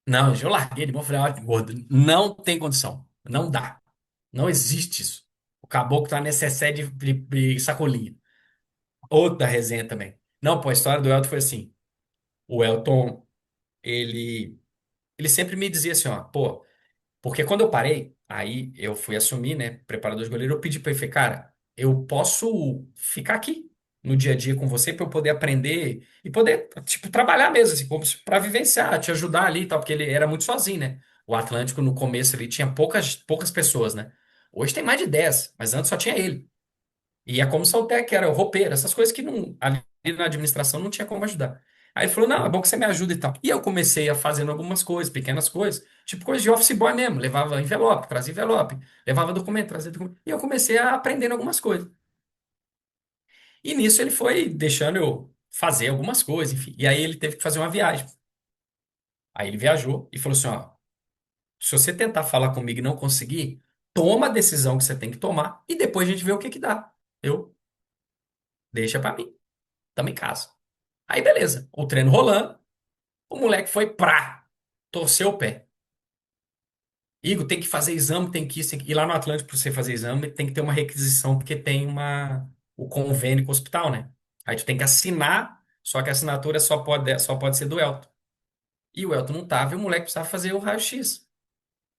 Não, eu larguei de mão e falei: olha, gordo, não tem condição. Não dá. Não existe isso. O caboclo tá necessaire de sacolinha. Outra resenha também. Não, pô, a história do Elton foi assim. O Elton, ele, ele sempre me dizia assim, ó, pô, porque quando eu parei, aí eu fui assumir, né, preparador de goleiro, eu pedi pra ele, falei, cara, eu posso ficar aqui no dia a dia com você pra eu poder aprender e poder, tipo, trabalhar mesmo, assim, como pra vivenciar, te ajudar ali e tal, porque ele era muito sozinho, né? O Atlântico, no começo, ele tinha poucas pessoas, né? Hoje tem mais de 10, mas antes só tinha ele. E a comissão técnica era o roupeiro, essas coisas que não, ali na administração não tinha como ajudar. Aí ele falou: não, é bom que você me ajuda e tal. E eu comecei a fazendo algumas coisas, pequenas coisas, tipo coisa de office boy mesmo. Levava envelope, trazia envelope, levava documento, trazia documento. E eu comecei a aprender algumas coisas. E nisso ele foi deixando eu fazer algumas coisas, enfim. E aí ele teve que fazer uma viagem. Aí ele viajou e falou assim: ó, se você tentar falar comigo e não conseguir, toma a decisão que você tem que tomar e depois a gente vê o que que dá. Eu, deixa pra mim, tamo em casa. Aí beleza, o treino rolando, o moleque foi torceu o pé. Igor, tem que fazer exame, tem que ir, tem que ir lá no Atlântico para você fazer exame, tem que ter uma requisição, porque tem o convênio com o hospital, né? Aí tu tem que assinar, só que a assinatura só pode ser do Elton. E o Elton não tava, e o moleque precisava fazer o raio-x.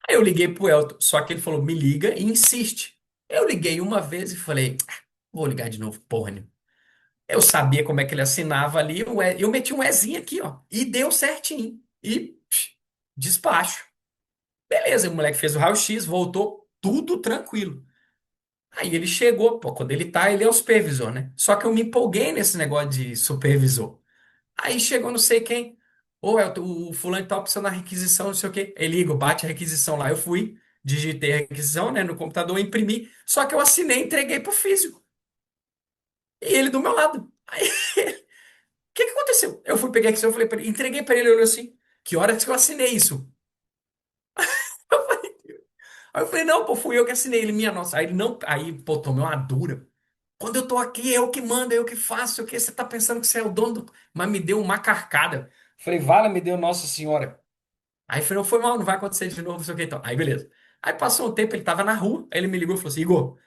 Aí eu liguei pro Elton, só que ele falou, me liga e insiste. Eu liguei uma vez e falei, vou ligar de novo, porra nenhuma. Eu sabia como é que ele assinava ali, eu meti um Ezinho aqui, ó, e deu certinho. E despacho. Beleza, o moleque fez o raio-x, voltou, tudo tranquilo. Aí ele chegou, pô, quando ele é o supervisor, né? Só que eu me empolguei nesse negócio de supervisor. Aí chegou não sei quem, ô, o fulano tá precisando da requisição, não sei o quê. Ele, Igor, bate a requisição lá. Eu fui, digitei a requisição, né, no computador, imprimi, só que eu assinei e entreguei pro físico. E ele do meu lado. Aí, o que que aconteceu? Eu fui, peguei a requisição, falei pra ele, entreguei pra ele, ele olhou assim, que horas que eu assinei isso? Aí eu falei, não, pô, fui eu que assinei. Ele, minha nossa. Aí ele, não, aí, pô, tomei uma dura. Quando eu tô aqui, é eu que mando, é eu que faço, o que você tá pensando que você é o dono do... Mas me deu uma carcada. Falei, vala, me deu Nossa Senhora. Aí falei, não foi mal, não vai acontecer de novo, não sei o que então. Aí beleza. Aí passou um tempo, ele tava na rua, aí ele me ligou e falou assim, Igor,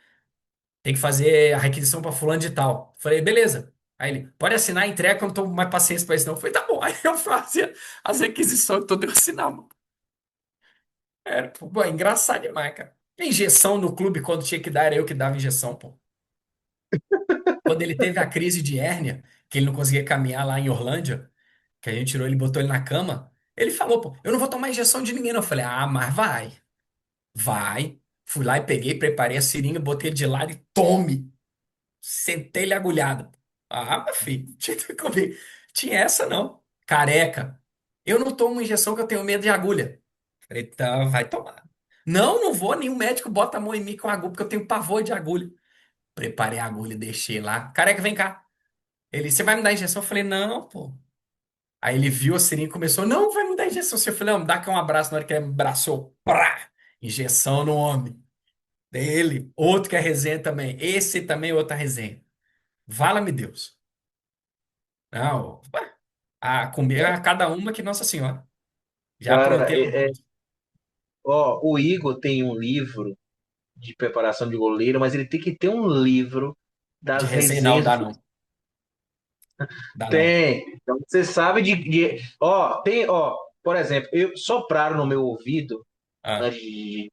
tem que fazer a requisição pra fulano de tal. Falei, beleza. Aí ele, pode assinar, entrega, que eu não tô com mais paciência pra isso não. Eu falei, tá bom. Aí eu fazia as requisições todas, eu assinava. Era, pô, é engraçado demais, cara. Injeção no clube, quando tinha que dar, era eu que dava injeção, pô. Quando ele teve a crise de hérnia, que ele não conseguia caminhar lá em Orlândia, que a gente tirou ele e botou ele na cama, ele falou, pô, eu não vou tomar injeção de ninguém, não. Eu falei, ah, mas vai, vai. Fui lá e peguei, preparei a seringa, botei ele de lado e tome. Sentei ele agulhado. Ah, meu filho, tinha essa não. Careca. Eu não tomo injeção que eu tenho medo de agulha. Falei, tá, vai tomar. Não, não vou. Nenhum médico bota a mão em mim com agulha, porque eu tenho pavor de agulha. Preparei a agulha e deixei lá. Careca, vem cá. Ele, você vai me dar injeção? Eu falei, não, pô. Aí ele viu a seringa e começou, não, vai me dar injeção. Eu falei, não, me dá aqui um abraço. Na hora que ele me abraçou, prá, injeção no homem. Daí ele, outro que é resenha também. Esse também é outra resenha. Vala-me Deus. Não, ué, comer a cada uma que Nossa Senhora. Já Cara, aprontei algumas. ó, o Igor tem um livro de preparação de goleiro, mas ele tem que ter um livro De das resenha, não, resenhas do dá futebol. não. Dá não. Tem. Então você sabe ó, tem, ó, por exemplo, sopraram no meu ouvido Ah, antes de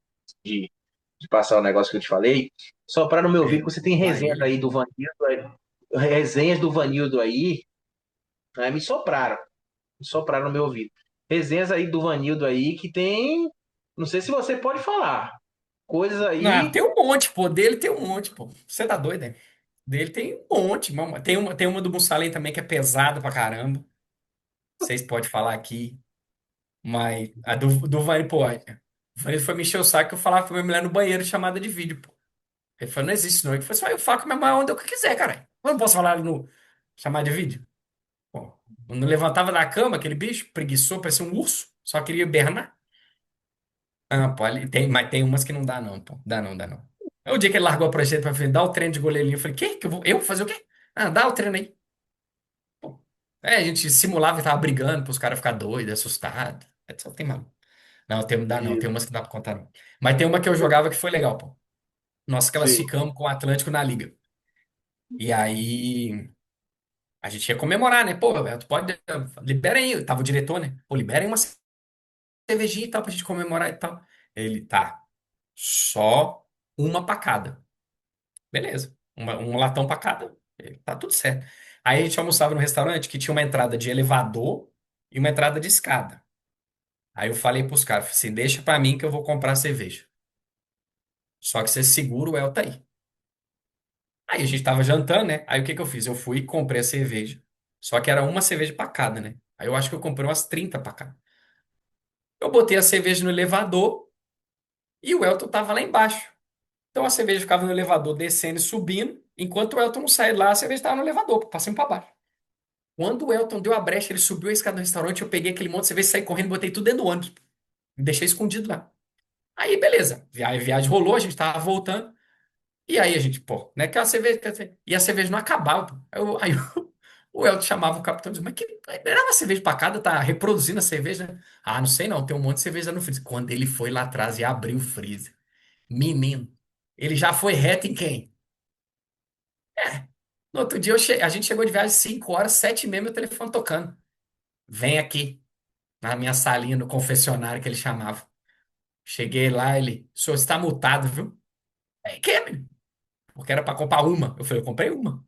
passar o negócio que eu te falei, sopraram no meu ouvido que você tem lá resenhas ele. aí do Vanildo, resenhas do Vanildo aí me sopraram no meu ouvido. Resenhas aí do Vanildo aí que tem, não sei se você pode falar, coisas Não, aí. tem um monte, pô. Dele tem um monte, pô. Você tá doido, né? Dele tem um monte. Tem uma do Mussalem também que é pesada pra caramba. Vocês podem falar aqui. Mas a do Vani, pô. O Vani foi me encher o saco que eu falava com minha mulher no banheiro chamada de vídeo, pô. Ele falou, não existe não. Ele falou assim, "Ah, eu falo com minha mãe onde eu quiser, cara. Eu não posso falar no. Chamar de vídeo. Pô, não levantava da cama, aquele bicho, preguiçoso, parecia um urso, só queria bernar. Ah, pô, mas tem umas que não dá, não, pô. Dá não, dá não. É o dia que ele largou a prancheta pra frente, dá o treino de goleirinho. Eu falei, que eu vou fazer o quê? Ah, dá o treino aí. Pô. É, a gente simulava e tava brigando pros caras ficar doidos, assustados. É, só tem maluco. Não, tem, não dá não, E, tem umas que dá pra contar não. Mas tem uma que eu jogava que foi legal, pô. Nós sim, classificamos com o Atlântico na liga. E aí a gente ia comemorar, né? Pô, Beto, pode, libera aí. Tava o diretor, né? Pô, libera aí uma cervejinha e tal pra gente comemorar e tal. Ele, tá, só uma pra cada. Beleza. Um latão pra cada. Tá tudo certo. Aí a gente almoçava no restaurante que tinha uma entrada de elevador e uma entrada de escada. Aí eu falei pros caras, assim, deixa pra mim que eu vou comprar cerveja. Só que você segura o Elta aí. Aí a gente tava jantando, né? Aí o que que eu fiz? Eu fui e comprei a cerveja. Só que era uma cerveja pra cada, né? Aí eu acho que eu comprei umas 30 pra cada. Eu botei a cerveja no elevador e o Elton tava lá embaixo. Então a cerveja ficava no elevador descendo e subindo. Enquanto o Elton não saía lá, a cerveja tava no elevador, pra cima e pra baixo. Quando o Elton deu a brecha, ele subiu a escada do restaurante, eu peguei aquele monte de cerveja, saí correndo, botei tudo dentro do ônibus. Me deixei escondido lá. Aí, beleza. A viagem rolou, a gente tava voltando. E aí a gente, pô, né? Aquela cerveja. E a cerveja não acabava, pô. Aí o Elton chamava o capitão e dizia, mas que. Era uma cerveja pra cada, tá reproduzindo a cerveja, né? Ah, não sei não, tem um monte de cerveja no freezer. Quando ele foi lá atrás e abriu o freezer, menino, ele já foi reto em quem? No outro dia a gente chegou de viagem 5 horas, 7h30, meu telefone tocando. Vem aqui, na minha salinha, no confessionário que ele chamava. Cheguei lá, ele, o senhor está multado, viu? Aí, que, menino? Porque era pra comprar uma. Eu falei, eu comprei uma.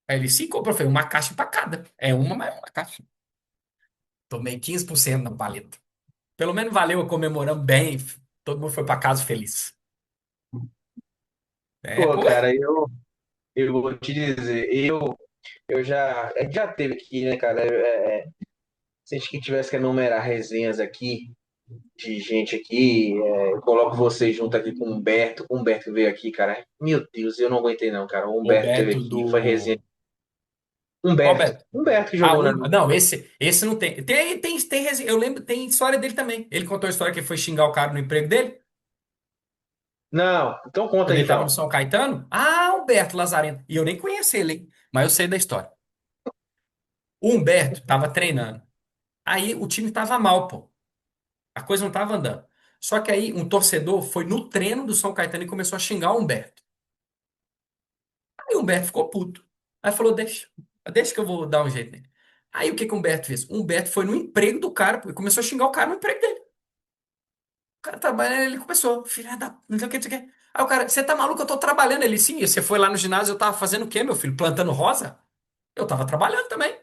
Aí ele, sim, comprou. Eu falei, uma caixa pra cada. É uma, mas é uma caixa. Tomei 15% na paleta. Pelo menos valeu, comemoramos bem. Todo mundo foi pra casa feliz. É, pô, pô. cara, eu vou te dizer, eu já, a gente já teve aqui, né, cara? Se a gente tivesse que enumerar resenhas aqui, de gente aqui, eu coloco você junto aqui com o Humberto que veio aqui, cara. Meu Deus, eu não aguentei não, cara. O O Humberto teve Beto aqui, foi resenha. do. Qual Beto? Humberto que Ah, jogou na. não, esse não tem. Eu lembro, tem história dele também. Ele contou a história que ele foi xingar o cara no emprego dele, Não, então conta quando aí ele tava no então. São Caetano. Ah, Humberto Lazarento. E eu nem conheço ele, hein? Mas eu sei da história. O Humberto tava treinando. Aí o time tava mal, pô. A coisa não tava andando. Só que aí um torcedor foi no treino do São Caetano e começou a xingar o Humberto. Aí o Humberto ficou puto. Aí falou: deixa que eu vou dar um jeito nele. Aí o que que o Humberto fez? O Humberto foi no emprego do cara, pô, e começou a xingar o cara no emprego dele. O cara trabalhando, ele começou, filha da. Não sei o que, não sei o que. Aí o cara, você tá maluco? Eu tô trabalhando. Ele, sim, você foi lá no ginásio, eu tava fazendo o quê, meu filho? Plantando rosa? Eu tava trabalhando também.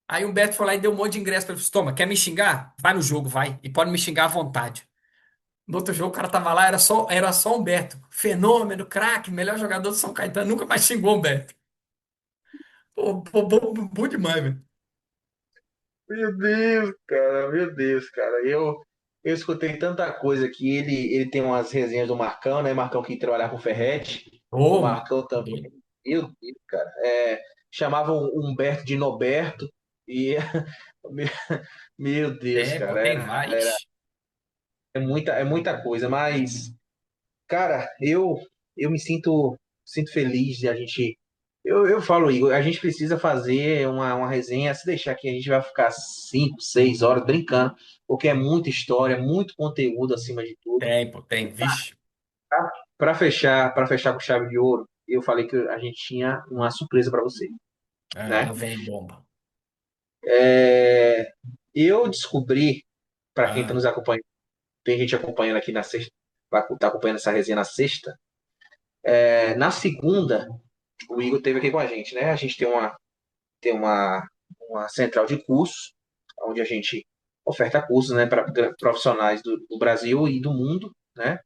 Aí o Humberto foi lá e deu um monte de ingresso pra ele. Toma, quer me xingar? Vai no jogo, vai. E pode me xingar à vontade. No outro jogo, o cara tava lá, era só o Humberto. Fenômeno, craque, melhor jogador do São Caetano. Nunca mais xingou o Humberto. Pô, pô, bom, bom demais, velho. Meu Deus, cara. Eu escutei tanta coisa que ele tem umas resenhas do Marcão, né? Marcão que trabalhava com o Ferrete. O Ô, Marcão também. doido. Meu Deus, cara. Chamavam o Humberto de Noberto. E, meu meu Deus, É, pô, cara. tem vários. É muita coisa. Mas, cara, eu me sinto feliz de a gente. Eu falo, Igor, a gente precisa fazer uma resenha. Se deixar aqui, a gente vai ficar 5, 6 horas brincando, porque é muita história, muito conteúdo acima de tudo. Tem, pô, tem. Vixe. Para fechar com chave de ouro, eu falei que a gente tinha uma surpresa para você, Ah, lá né? vem bomba. É, eu descobri, para quem está Ah, nos acompanhando, tem gente acompanhando aqui na sexta, vai estar acompanhando essa resenha na sexta. Na segunda, o Igor teve aqui com a gente, né? A gente tem uma central de cursos, onde a gente oferta cursos, né, para profissionais do Brasil e do mundo, né,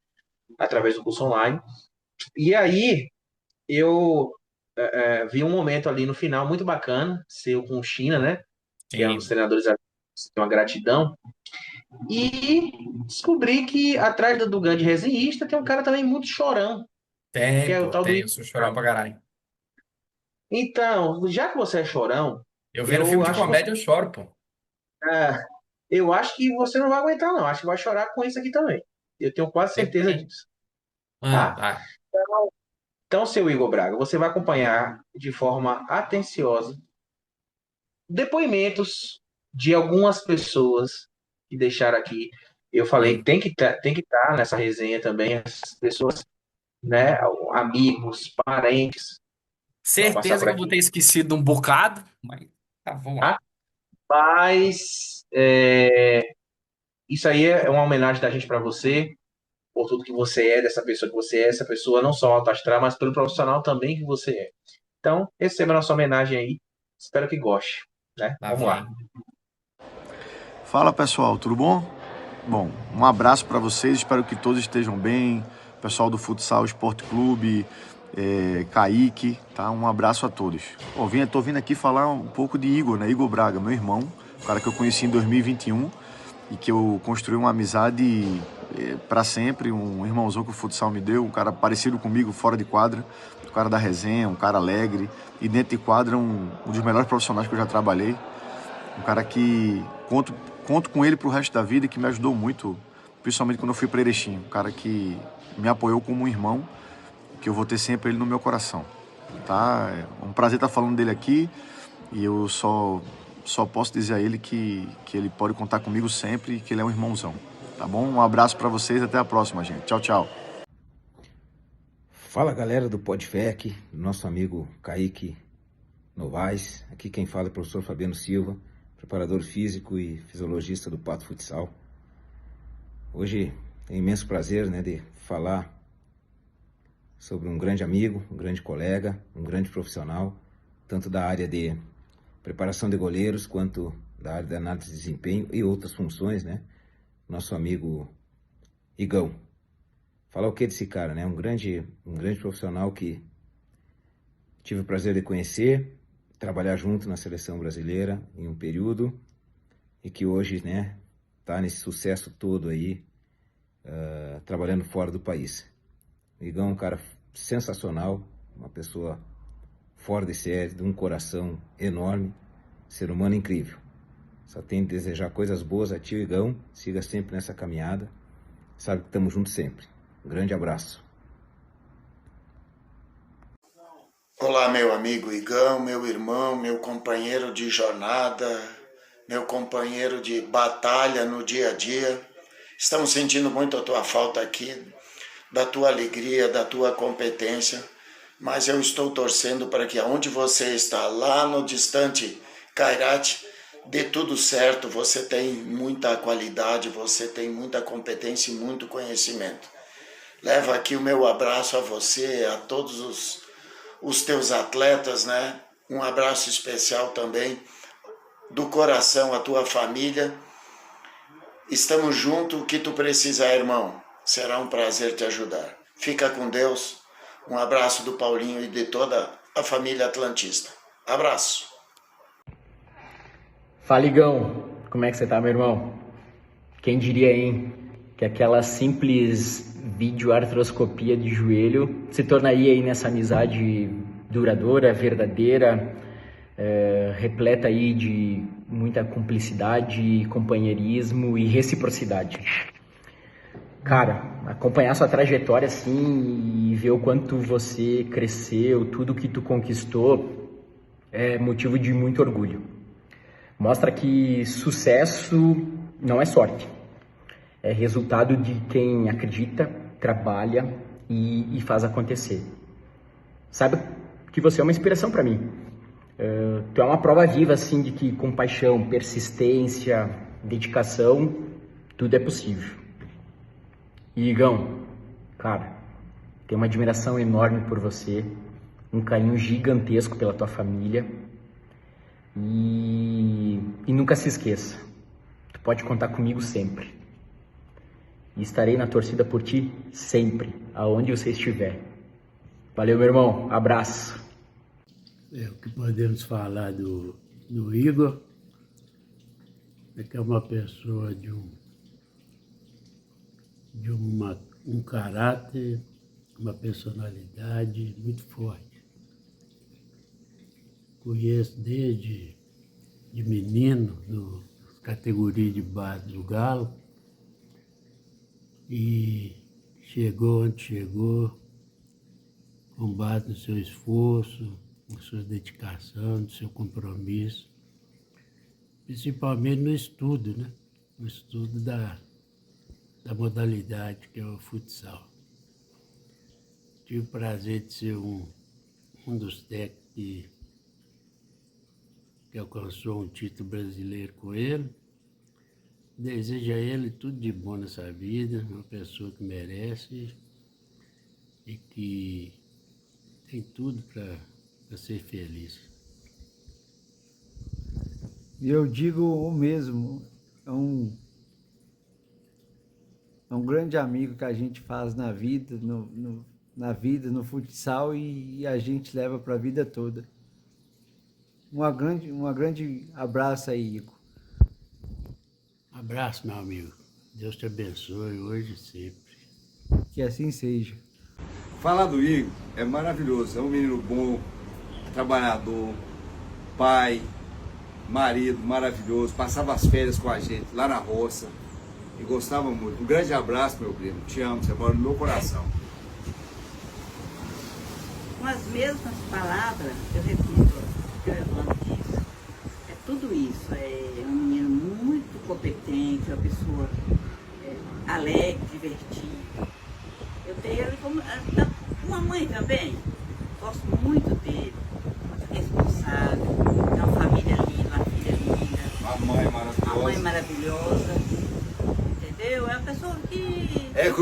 através do curso online. E aí eu vi um momento ali no final muito bacana, seu com o China, né, que é um dos sim. treinadores que tem uma gratidão, e descobri que atrás do grande resenhista tem um cara também muito chorão, que Tem, é o pô, tal do tem. Eu Igor. sou chorão pra caralho. Então, já que você é chorão, Eu vendo eu filme de acho que você, comédia, eu choro, pô. é, eu acho que você não vai aguentar, não. Acho que vai chorar com isso aqui também. Eu tenho quase certeza Depende. disso. Ah, Tá? vai. Então, seu Igor Braga, você vai acompanhar de forma atenciosa depoimentos de algumas pessoas que deixaram aqui. Eu falei, Hum. tem que estar nessa resenha também, as pessoas, né, amigos, parentes, vão passar Certeza por que eu vou ter aqui, esquecido um bocado, mas tá, vamos lá. tá? Mas isso aí é uma homenagem da gente para você, por tudo que você é, dessa pessoa que você é, essa pessoa não só alto astral, mas pelo profissional também que você é. Então, receba a nossa homenagem aí. Espero que goste, né? Lá Vamos lá. vem. Fala pessoal, tudo bom? Bom, um abraço para vocês, espero que todos estejam bem. Pessoal do Futsal Esporte Clube, Kaique, tá? Um abraço a todos. Tô vindo aqui falar um pouco de Igor, né? Igor Braga, meu irmão, o cara que eu conheci em 2021 e que eu construí uma amizade para sempre, um irmãozão que o futsal me deu, um cara parecido comigo fora de quadra, um cara da resenha, um cara alegre e dentro de quadra um dos melhores profissionais que eu já trabalhei. Um cara que conto com ele pro resto da vida e que me ajudou muito, principalmente quando eu fui para Erechim. Um cara que me apoiou como um irmão, que eu vou ter sempre ele no meu coração. Tá? É um prazer estar falando dele aqui e eu só posso dizer a ele que ele pode contar comigo sempre e que ele é um irmãozão. Tá bom? Um abraço para vocês, até a próxima, gente. Tchau, tchau. Fala galera do Podfec, nosso amigo Kaique Novaes. Aqui quem fala é o professor Fabiano Silva, preparador físico e fisiologista do Pato Futsal. Hoje tenho imenso prazer, né, de falar sobre um grande amigo, um grande colega, um grande profissional, tanto da área de preparação de goleiros quanto da área de análise de desempenho e outras funções, né? Nosso amigo Igão. Falar o que desse cara, né? Um grande profissional que tive o prazer de conhecer, trabalhar junto na seleção brasileira em um período e que hoje, né, tá nesse sucesso todo aí, trabalhando fora do país. O Igão é um cara sensacional, uma pessoa fora de série, de um coração enorme, ser humano incrível. Só tenho de desejar coisas boas a ti, Igão. Siga sempre nessa caminhada. Sabe que estamos juntos sempre. Um grande abraço. Olá, meu amigo Igão, meu irmão, meu companheiro de jornada, meu companheiro de batalha no dia a dia. Estamos sentindo muito a tua falta aqui, da tua alegria, da tua competência, mas eu estou torcendo para que aonde você está, lá no distante Kairat, dê tudo certo. Você tem muita qualidade, você tem muita competência e muito conhecimento. Leva aqui o meu abraço a você, a todos os teus atletas, né? Um abraço especial também do coração à tua família. Estamos juntos, o que tu precisar, irmão. Será um prazer te ajudar. Fica com Deus. Um abraço do Paulinho e de toda a família atlantista. Abraço. Fala, Igão. Como é que você tá, meu irmão? Quem diria, hein, que aquela simples videoartroscopia de joelho se tornaria aí nessa amizade duradoura, verdadeira, repleta aí de muita cumplicidade, companheirismo e reciprocidade. Cara, acompanhar sua trajetória assim e ver o quanto você cresceu, tudo que tu conquistou, é motivo de muito orgulho. Mostra que sucesso não é sorte, é resultado de quem acredita, trabalha e faz acontecer. Saiba que você é uma inspiração para mim. Tu é uma prova viva assim de que com paixão, persistência, dedicação, tudo é possível. E Igão, cara, tenho uma admiração enorme por você, um carinho gigantesco pela tua família e nunca se esqueça, tu pode contar comigo sempre. E estarei na torcida por ti sempre, aonde você estiver. Valeu, meu irmão. Abraço. O que podemos falar do Igor é que é uma pessoa de um caráter, uma personalidade muito forte. conheço desde de menino, do categoria de base do Galo, e chegou onde chegou, com base no seu esforço, na sua dedicação, no seu compromisso, principalmente no estudo, né? No estudo da modalidade que é o futsal. Tive o prazer de ser um dos técnicos que alcançou um título brasileiro com ele. Desejo a ele tudo de bom nessa vida, uma pessoa que merece e que tem tudo para ser feliz. E eu digo o mesmo, é um grande amigo que a gente faz na vida, no futsal e a gente leva para a vida toda. Uma grande abraço aí, Igor. Abraço, meu amigo. Deus te abençoe hoje e sempre. Que assim seja. Falar do Igor é maravilhoso, é um menino bom, trabalhador, pai, marido maravilhoso, passava as férias com a gente lá na roça e gostava muito. Um grande abraço, meu primo, te amo, você mora no meu coração. Com as mesmas palavras, eu repito o que o Evandro disse. É tudo isso, é um menino muito competente, uma pessoa alegre, divertida. Eu tenho ele como uma mãe também. Gosto muito dele, muito responsável. Tem uma família linda, uma filha linda. Uma mãe maravilhosa. Uma mãe maravilhosa. Entendeu? É uma pessoa que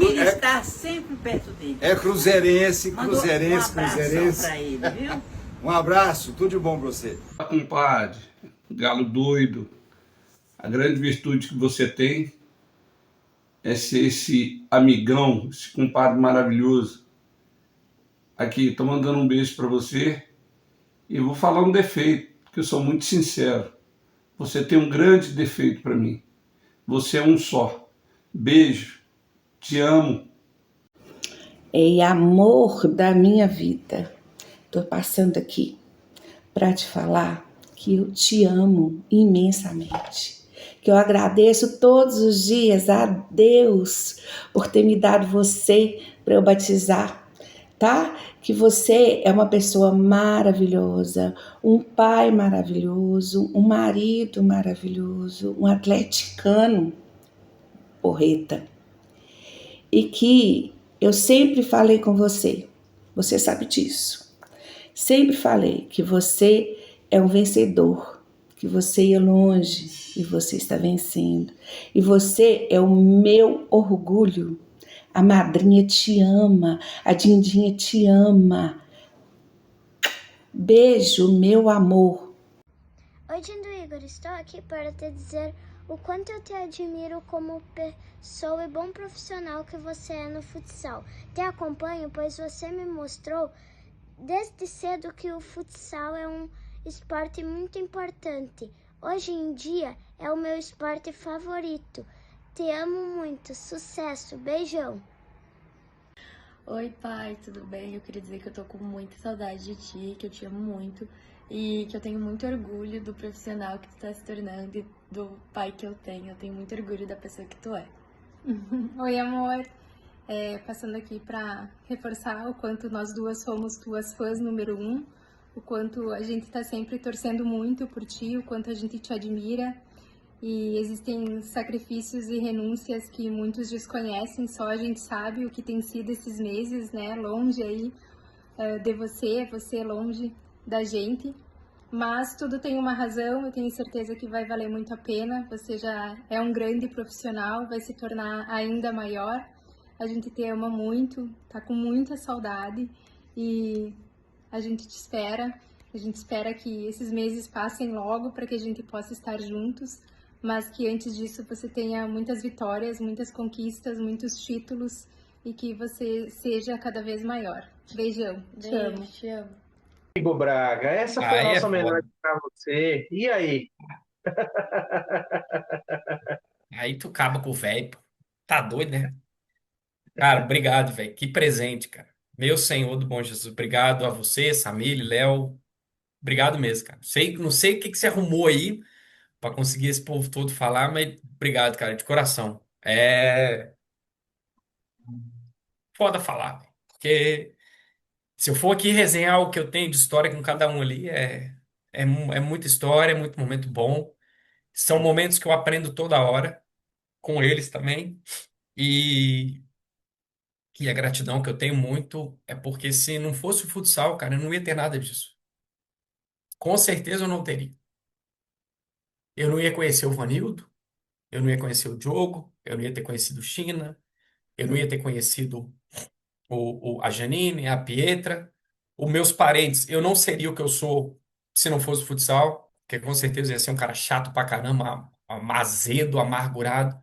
queria estar sempre perto dele. É cruzeirense, Mandou cruzeirense, um abração cruzeirense. pra ele, viu? Um abraço, tudo de bom pra você. Compadre, galo doido, a grande virtude que você tem é ser esse amigão, esse compadre maravilhoso. Aqui, tô mandando um beijo para você e vou falar um defeito, porque eu sou muito sincero. Você tem um grande defeito para mim. Você é um só. Beijo, te amo. Ei, amor da minha vida, tô passando aqui para te falar que eu te amo imensamente. Que eu agradeço todos os dias a Deus por ter me dado você para eu batizar, tá? Que você é uma pessoa maravilhosa, um pai maravilhoso, um marido maravilhoso, um atleticano porreta. E que eu sempre falei com você sabe disso. Sempre falei que você é um vencedor, que você ia longe e você está vencendo. E você é o meu orgulho. A madrinha te ama, a Dindinha te ama. Beijo, meu amor. Oi, Dindo Igor, estou aqui para te dizer o quanto eu te admiro como pessoa e bom profissional que você é no futsal. Te acompanho, pois você me mostrou desde cedo que o futsal é um esporte muito importante. Hoje em dia é o meu esporte favorito. Te amo muito. Sucesso. Beijão. Oi, pai, tudo bem? Eu queria dizer que eu tô com muita saudade de ti, que eu te amo muito e que eu tenho muito orgulho do profissional que tu tá se tornando e do pai que eu tenho. Eu tenho muito orgulho da pessoa que tu é. Oi, amor. Passando aqui para reforçar o quanto nós duas somos tuas fãs número 1, o quanto a gente tá sempre torcendo muito por ti, o quanto a gente te admira. E existem sacrifícios e renúncias que muitos desconhecem, só a gente sabe o que tem sido esses meses, né, longe aí de você longe da gente. Mas tudo tem uma razão, eu tenho certeza que vai valer muito a pena. Você já é um grande profissional, vai se tornar ainda maior. A gente te ama muito, tá com muita saudade e a gente te espera. A gente espera que esses meses passem logo para que a gente possa estar juntos, mas que antes disso você tenha muitas vitórias, muitas conquistas, muitos títulos e que você seja cada vez maior. Beijão, te amo. Te amo. Igor Braga, essa foi a Aí é nossa foda. homenagem para você. E aí? Aí tu acaba com o velho, pô. Tá doido, né? Cara, obrigado, velho. Que presente, cara. Meu Senhor do Bom Jesus. Obrigado a você, Samir, Léo. Obrigado mesmo, cara. Não sei o que que você arrumou aí pra conseguir esse povo todo falar, mas obrigado, cara, de coração. É foda falar, velho. Porque se eu for aqui resenhar o que eu tenho de história com cada um ali, é muita história, é muito momento bom. São momentos que eu aprendo toda hora com eles também. E, e a gratidão que eu tenho muito é porque se não fosse o futsal, cara, eu não ia ter nada disso. Com certeza eu não teria. Eu não ia conhecer o Vanildo, eu não ia conhecer o Diogo, eu não ia ter conhecido o China, eu não ia ter conhecido a Janine, a Pietra, os meus parentes. Eu não seria o que eu sou se não fosse o futsal, porque com certeza eu ia ser um cara chato pra caramba, azedo, amargurado,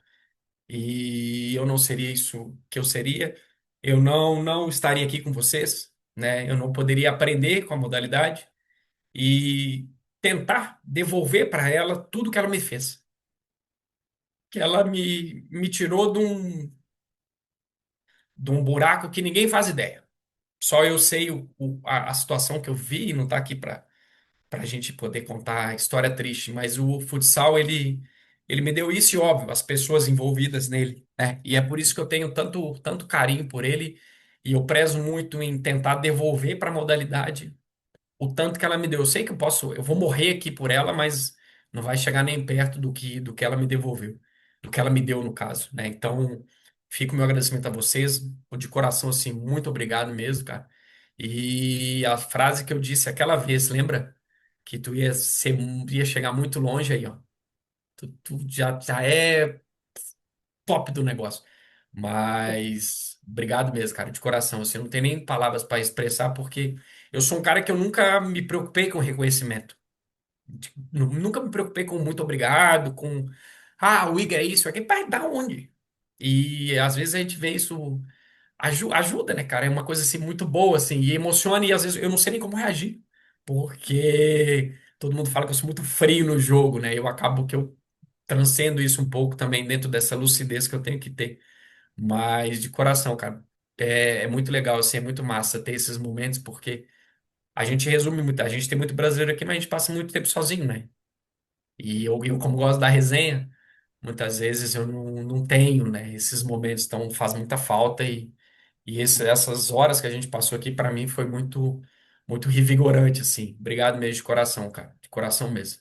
e eu não seria isso que eu seria. Eu não estaria aqui com vocês, né? Eu não poderia aprender com a modalidade e tentar devolver para ela tudo que ela me fez. Que ela me tirou de um buraco que ninguém faz ideia. Só eu sei a situação que eu vi, e não tá aqui para a gente poder contar a história triste, mas o futsal, ele me deu isso e, óbvio, as pessoas envolvidas nele, né? E é por isso que eu tenho tanto carinho por ele e eu prezo muito em tentar devolver para a modalidade o tanto que ela me deu. Eu sei que eu vou morrer aqui por ela, mas não vai chegar nem perto do que ela me devolveu, do que ela me deu no caso, né? Então, fica o meu agradecimento a vocês, de coração assim, muito obrigado mesmo, cara. E a frase que eu disse aquela vez, lembra? Que tu ia chegar muito longe aí, ó. Tu já é top do negócio. Mas obrigado mesmo, cara, de coração. Assim, eu não tenho nem palavras para expressar, porque eu sou um cara que eu nunca me preocupei com reconhecimento. Tipo, nunca me preocupei com muito obrigado, com o Igor é isso, é aquilo, pai, da onde? E às vezes a gente vê isso ajuda, né, cara? É uma coisa assim muito boa, assim, e emociona, e às vezes eu não sei nem como reagir, porque todo mundo fala que eu sou muito frio no jogo, né? Eu acabo que eu transcendo isso um pouco também dentro dessa lucidez que eu tenho que ter. Mas de coração, cara, é muito legal, assim, é muito massa ter esses momentos, porque a gente resume muito, a gente tem muito brasileiro aqui, mas a gente passa muito tempo sozinho, né? E eu como gosto da resenha, muitas vezes eu não tenho, né, esses momentos, então faz muita falta e essas horas que a gente passou aqui, para mim, foi muito revigorante, assim. Obrigado mesmo de coração, cara, de coração mesmo.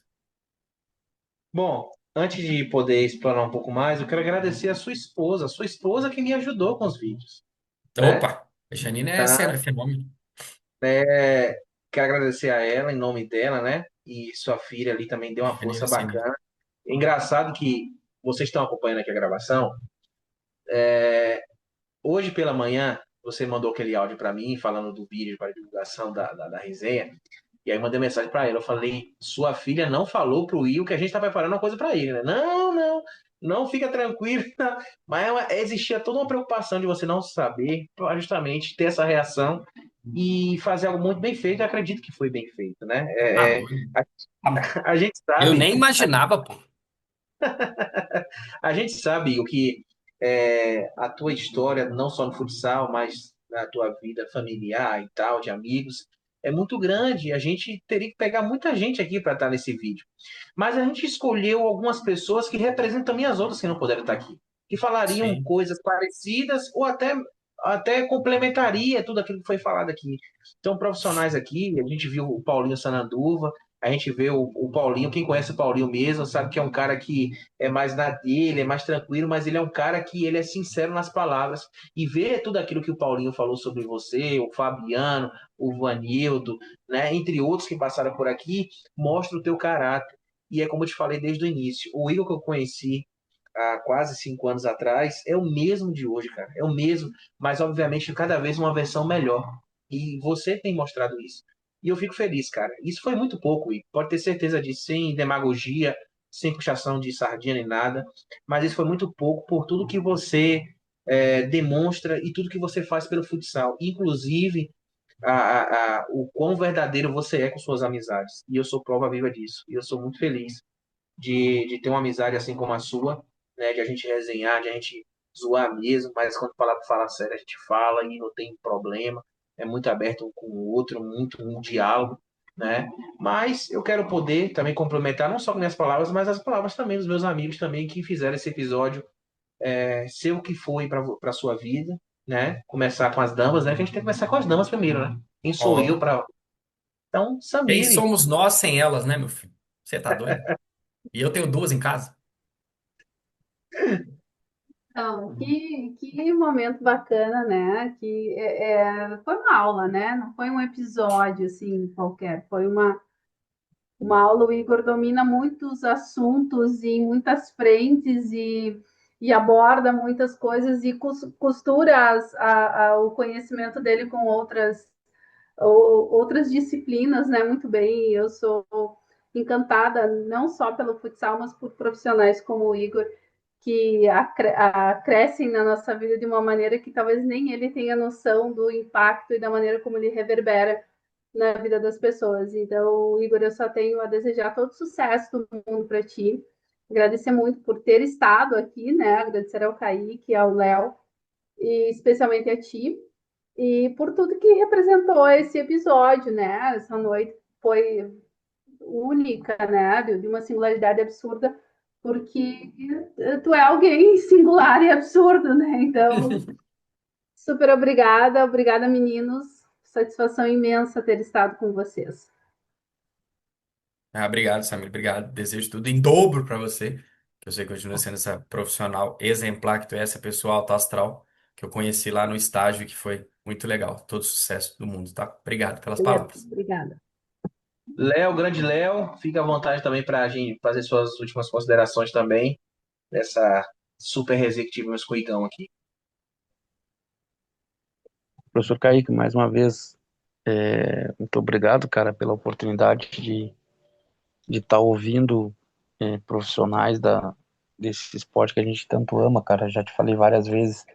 Bom, antes de poder explorar um pouco mais, eu quero agradecer a sua esposa que me ajudou com os vídeos, né? Opa, a Janine é Tá? cena, é fenômeno. Quero agradecer a ela em nome dela, né? E sua filha ali também deu uma Janine força é cena. bacana. Engraçado que vocês estão acompanhando aqui a gravação. Hoje pela manhã, você mandou aquele áudio para mim, falando do vídeo para divulgação da resenha. E aí eu mandei mensagem para ele. Eu falei: sua filha não falou pro Will que a gente está preparando uma coisa para ele, né? Não, fica tranquilo. Mas existia toda uma preocupação de você não saber, para justamente ter essa reação e fazer algo muito bem feito. Eu acredito que foi bem feito, né? Doido. A gente Eu sabe. nem imaginava, pô. A gente sabe o que a tua história, não só no futsal, mas na tua vida familiar e tal, de amigos, é muito grande. A gente teria que pegar muita gente aqui para estar nesse vídeo. Mas a gente escolheu algumas pessoas que representam também as outras que não puderam estar aqui, que falariam Sim. coisas parecidas ou até complementaria tudo aquilo que foi falado aqui. Então, profissionais aqui, a gente viu o Paulinho Sananduva, a gente vê o Paulinho, quem conhece o Paulinho mesmo, sabe que é um cara que é mais na dele, é mais tranquilo, mas ele é um cara que ele é sincero nas palavras. E ver tudo aquilo que o Paulinho falou sobre você, o Fabiano, o Vanildo, né, entre outros que passaram por aqui, mostra o teu caráter. E é como eu te falei desde o início, o Igor que eu conheci há quase 5 anos atrás é o mesmo de hoje, cara. É o mesmo, mas obviamente cada vez uma versão melhor. E você tem mostrado isso. E eu fico feliz, cara. Isso foi muito pouco, e pode ter certeza disso, sem demagogia, sem puxação de sardinha nem nada. Mas isso foi muito pouco por tudo que você demonstra e tudo que você faz pelo futsal. Inclusive, o quão verdadeiro você é com suas amizades. E eu sou prova viva disso. E eu sou muito feliz de ter uma amizade assim como a sua, né? De a gente resenhar, de a gente zoar mesmo, mas quando falar para falar sério, a gente fala e não tem problema. É muito aberto um com o outro, muito um diálogo, né? Mas eu quero poder também complementar não só com minhas palavras, mas as palavras também dos meus amigos também que fizeram esse episódio ser o que foi para a sua vida, né? Começar com as damas, né? Que a gente tem que começar com as damas primeiro, né? Quem sou eu Ó, para... Então, quem Samire, somos nós sem elas, né, meu filho? Você tá doido? E eu tenho duas em casa. Então, que momento bacana, né? Foi uma aula, né? Não foi um episódio assim qualquer, foi uma aula. O Igor domina muitos assuntos em muitas frentes e aborda muitas coisas e costura o conhecimento dele com outras disciplinas, né? Muito bem. Eu sou encantada não só pelo futsal, mas por profissionais como o Igor que crescem na nossa vida de uma maneira que talvez nem ele tenha noção do impacto e da maneira como ele reverbera na vida das pessoas. Então, Igor, eu só tenho a desejar todo sucesso do mundo para ti. Agradecer muito por ter estado aqui, né? Agradecer ao Kaique, ao Léo e especialmente a ti e por tudo que representou esse episódio, né? Essa noite foi única, né? De uma singularidade absurda, porque tu é alguém singular e absurdo, né? Então, super obrigada, obrigada, meninos. Satisfação imensa ter estado com vocês. Ah, obrigado, Samir. Obrigado. Desejo tudo em dobro pra você. Que eu sei que continua sendo essa profissional exemplar que tu é, essa pessoa alta astral que eu conheci lá no estágio e que foi muito legal. Todo sucesso do mundo, tá? Obrigado pelas palavras. Obrigada. Léo, grande Léo, fica à vontade também para a gente fazer suas últimas considerações também dessa super resenha que tivemos com o Igão aqui. Professor Kaique, mais uma vez, muito obrigado, cara, pela oportunidade de estar ouvindo profissionais desse esporte que a gente tanto ama, cara. Já te falei várias vezes,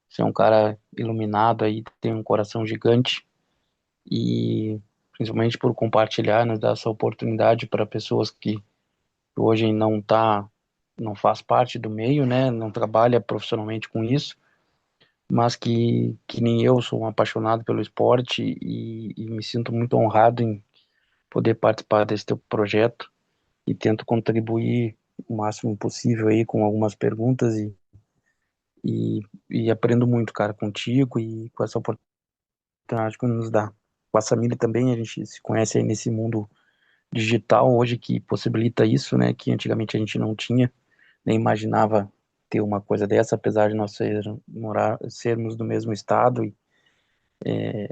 você é um cara iluminado aí, tem um coração gigante e principalmente por compartilhar, nos dar essa oportunidade para pessoas que hoje não faz parte do meio, né? Não trabalha profissionalmente com isso, mas que nem eu sou um apaixonado pelo esporte e me sinto muito honrado em poder participar desse teu projeto e tento contribuir o máximo possível aí com algumas perguntas e, e aprendo muito, cara, contigo e com essa oportunidade que nos dá. Com a Samira também, a gente se conhece aí nesse mundo digital hoje que possibilita isso, né, que antigamente a gente não tinha, nem imaginava ter uma coisa dessa, apesar de nós sermos do mesmo estado e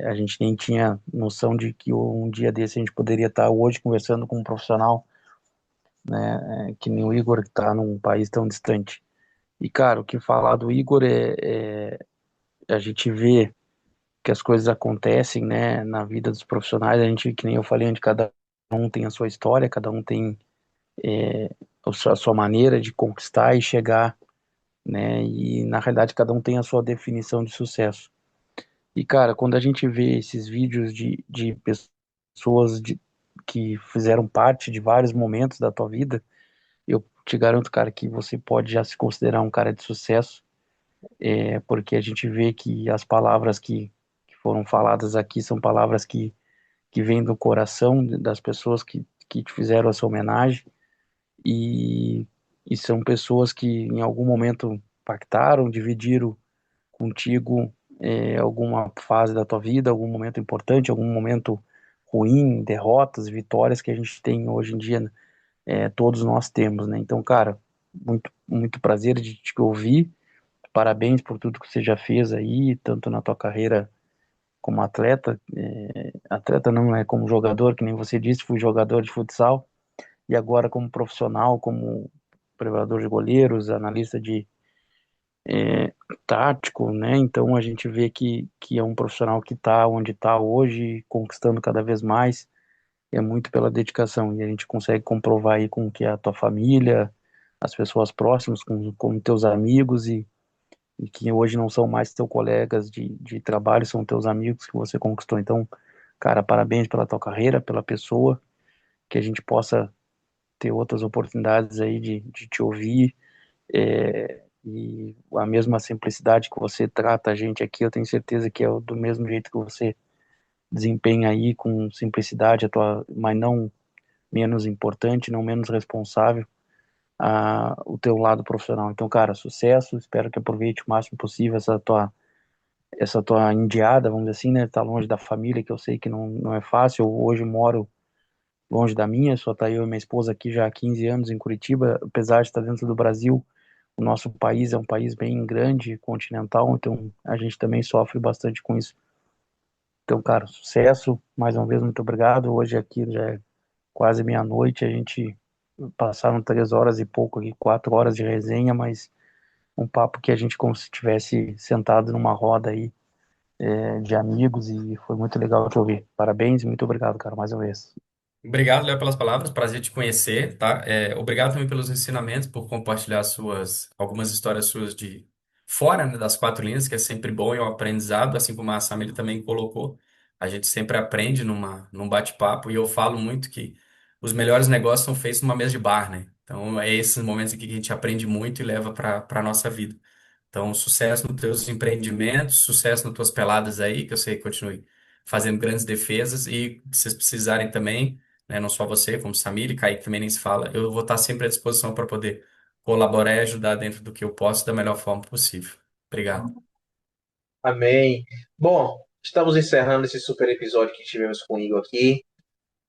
a gente nem tinha noção de que um dia desse a gente poderia estar hoje conversando com um profissional, né, que nem o Igor, que está num país tão distante. E, cara, o que falar do Igor a gente vê que as coisas acontecem, né, na vida dos profissionais, a gente, que nem eu falei, onde cada um tem a sua história, cada um tem a sua maneira de conquistar e chegar, né, e na realidade cada um tem a sua definição de sucesso. E, cara, quando a gente vê esses vídeos de pessoas que fizeram parte de vários momentos da tua vida, eu te garanto, cara, que você pode já se considerar um cara de sucesso, porque a gente vê que as palavras que foram faladas aqui são palavras que vêm do coração das pessoas que te fizeram essa homenagem e, e são pessoas que em algum momento pactaram, dividiram contigo alguma fase da tua vida, algum momento importante, algum momento ruim, derrotas, vitórias que a gente tem hoje em dia, todos nós temos, né? Então, cara, muito, muito prazer de te ouvir. Parabéns por tudo que você já fez aí, tanto na tua carreira como atleta. Atleta não é como jogador, que nem você disse, fui jogador de futsal, e agora como profissional, como preparador de goleiros, analista de tático, né? Então a gente vê que é um profissional que está onde está hoje, conquistando cada vez mais, é muito pela dedicação, e a gente consegue comprovar aí com que a tua família, as pessoas próximas, com teus amigos, e que hoje não são mais teus colegas de trabalho, são teus amigos que você conquistou. Então, cara, parabéns pela tua carreira, pela pessoa, que a gente possa ter outras oportunidades aí de te ouvir, e a mesma simplicidade que você trata a gente aqui, eu tenho certeza que é do mesmo jeito que você desempenha aí com simplicidade, mas não menos importante, não menos responsável, o teu lado profissional. Então, cara, sucesso, espero que aproveite o máximo possível essa tua indiada, vamos dizer assim, né? Tá longe da família, que eu sei que não é fácil. Eu hoje moro longe da minha, só tá eu e minha esposa aqui já há 15 anos em Curitiba, apesar de estar dentro do Brasil. O nosso país é um país bem grande, continental, então a gente também sofre bastante com isso. Então, cara, sucesso, mais uma vez, muito obrigado. Hoje aqui já é quase meia-noite, a gente passaram 3 horas e pouco aqui, 4 horas de resenha, mas um papo que a gente como se estivesse sentado numa roda aí de amigos e foi muito legal te ouvir. Parabéns e muito obrigado, cara, mais uma vez. Obrigado, Léo, pelas palavras. Prazer te conhecer, tá? Obrigado também pelos ensinamentos, por compartilhar algumas histórias suas de fora, né, das quatro linhas, que é sempre bom e um aprendizado, assim como a Samira também colocou. A gente sempre aprende num bate-papo e eu falo muito que os melhores negócios são feitos numa mesa de bar, né? Então, é esses momentos aqui que a gente aprende muito e leva para a nossa vida. Então, sucesso nos teus empreendimentos, sucesso nas tuas peladas aí, que eu sei que continue fazendo grandes defesas e se vocês precisarem também, né, não só você, como Samir e Kaique também nem se fala, eu vou estar sempre à disposição para poder colaborar e ajudar dentro do que eu posso da melhor forma possível. Obrigado. Amém. Bom, estamos encerrando esse super episódio que tivemos com o Igor aqui,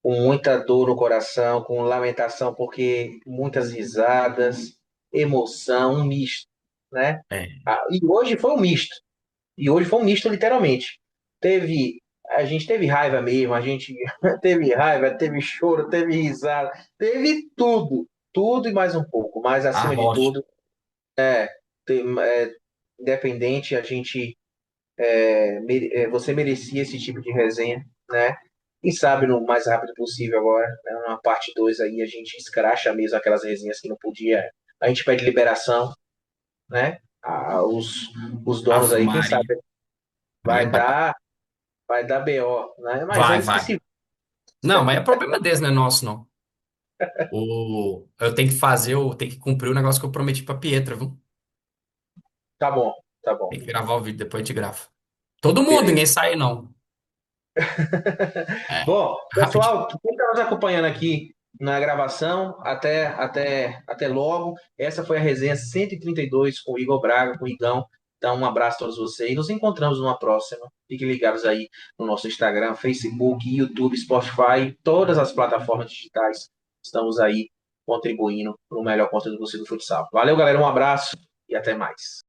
com muita dor no coração, com lamentação, porque muitas risadas, emoção, um misto, né? E hoje foi um misto. E hoje foi um misto, literalmente. A gente teve raiva mesmo, a gente teve raiva, teve choro, teve risada, teve tudo, tudo e mais um pouco. Mas acima de Rocha. tudo, independente, a gente você merecia esse tipo de resenha, né? Quem sabe no mais rápido possível agora, né? Na parte 2 aí a gente escracha mesmo aquelas resenhas que não podia. A gente pede liberação, né? Os donos Ave aí, quem Maria. sabe vai dar BO, né? Mas Vai, eles que vai. se. Não, mas é problema deles, não é nosso, não. Eu tenho que cumprir o negócio que eu prometi pra Pietra, viu? Tá bom, tá bom. Tem que gravar o vídeo, depois a gente grava. Todo mundo, Beleza. ninguém sai, não. Bom, Rapidinho. pessoal, quem está nos acompanhando aqui na gravação, até logo. Essa foi a resenha 132 com o Igor Braga, com o Igão. Então, um abraço a todos vocês. Nos encontramos numa próxima. Fiquem ligados aí no nosso Instagram, Facebook, YouTube, Spotify, todas as plataformas digitais. Estamos aí contribuindo para o melhor conteúdo possível do futsal. Valeu, galera. Um abraço e até mais.